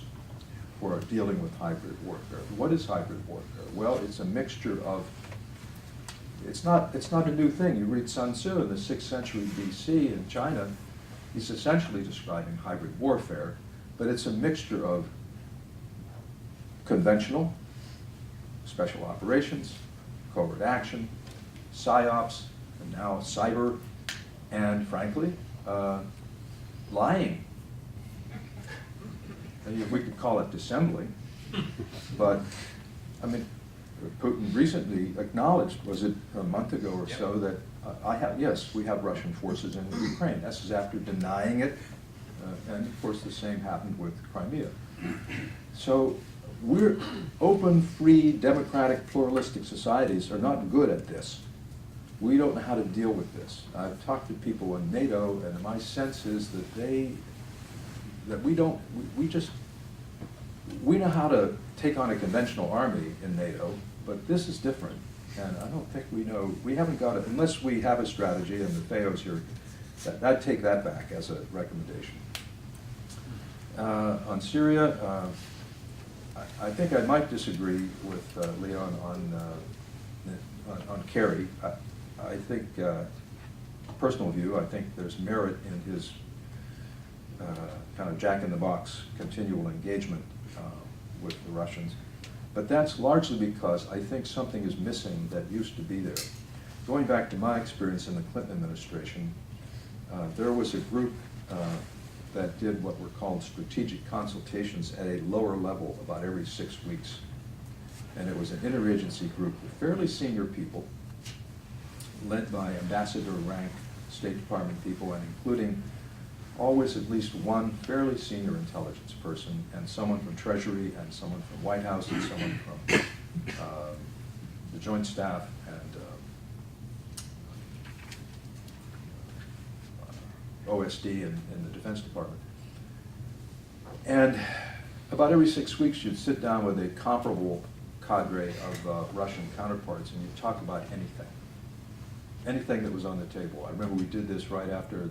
for dealing with hybrid warfare? What is hybrid warfare? Well, it's a mixture of, it's not a new thing. You read Sun Tzu in the 6th century BC in China, he's essentially describing hybrid warfare, but it's a mixture of conventional, special operations, covert action, psyops, and now cyber, and frankly, lying. And we could call it dissembling, but I mean, Putin recently acknowledged, was it a month ago or so, that yes, we have Russian forces in Ukraine. This is after denying it, and of course the same happened with Crimea. So we're open, free, democratic, pluralistic societies are not good at this. We don't know how to deal with this. I've talked to people in NATO, and my sense is that we know how to take on a conventional army in NATO, but this is different. And I don't think we haven't got it, unless we have a strategy, and the theos here, I'd take that back as a recommendation. On Syria, I think I might disagree with Leon on Kerry. I think, personal view, I think there's merit in his kind of jack-in-the-box continual engagement with the Russians. But that's largely because I think something is missing that used to be there. Going back to my experience in the Clinton administration, there was a group that did what were called strategic consultations at a lower level about every 6 weeks. And it was an interagency group with fairly senior people, led by ambassador rank State Department people, and including always at least one fairly senior intelligence person, and someone from Treasury, and someone from White House, and someone from the Joint Staff, and OSD in the Defense Department. And about every 6 weeks, you'd sit down with a comparable cadre of Russian counterparts, and you'd talk about anything that was on the table. I remember we did this right after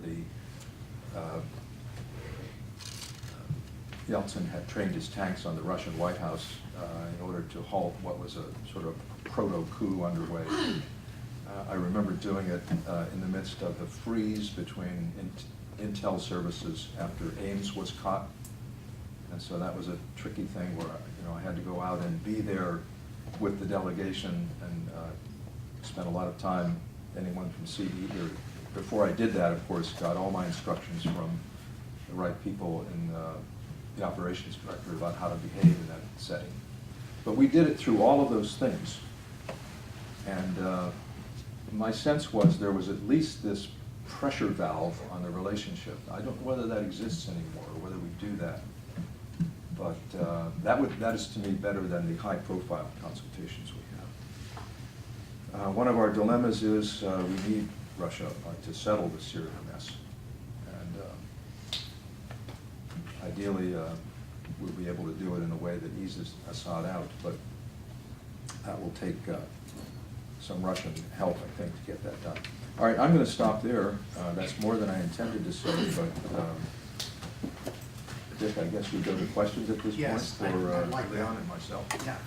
Yeltsin had trained his tanks on the Russian White House in order to halt what was a sort of proto-coup underway. I remember doing it in the midst of the freeze between intel services after Ames was caught. And so that was a tricky thing where I had to go out and be there with the delegation and spent a lot of time, anyone from CE here. Before I did that, of course, got all my instructions from the right people in the operations director about how to behave in that setting. But we did it through all of those things. And my sense was there was at least this pressure valve on the relationship. I don't know whether that exists anymore or whether we do that. But that is to me better than the high-profile consultations we have. One of our dilemmas is we need Russia to settle the Syrian mess. And ideally, we'll be able to do it in a way that eases Assad out, but that will take some Russian help, I think, to get that done. All right, I'm going to stop there. That's more than I intended to say, but Dick, I guess we go to questions at this point Yes, for I'd like that. Leon and myself. Yeah.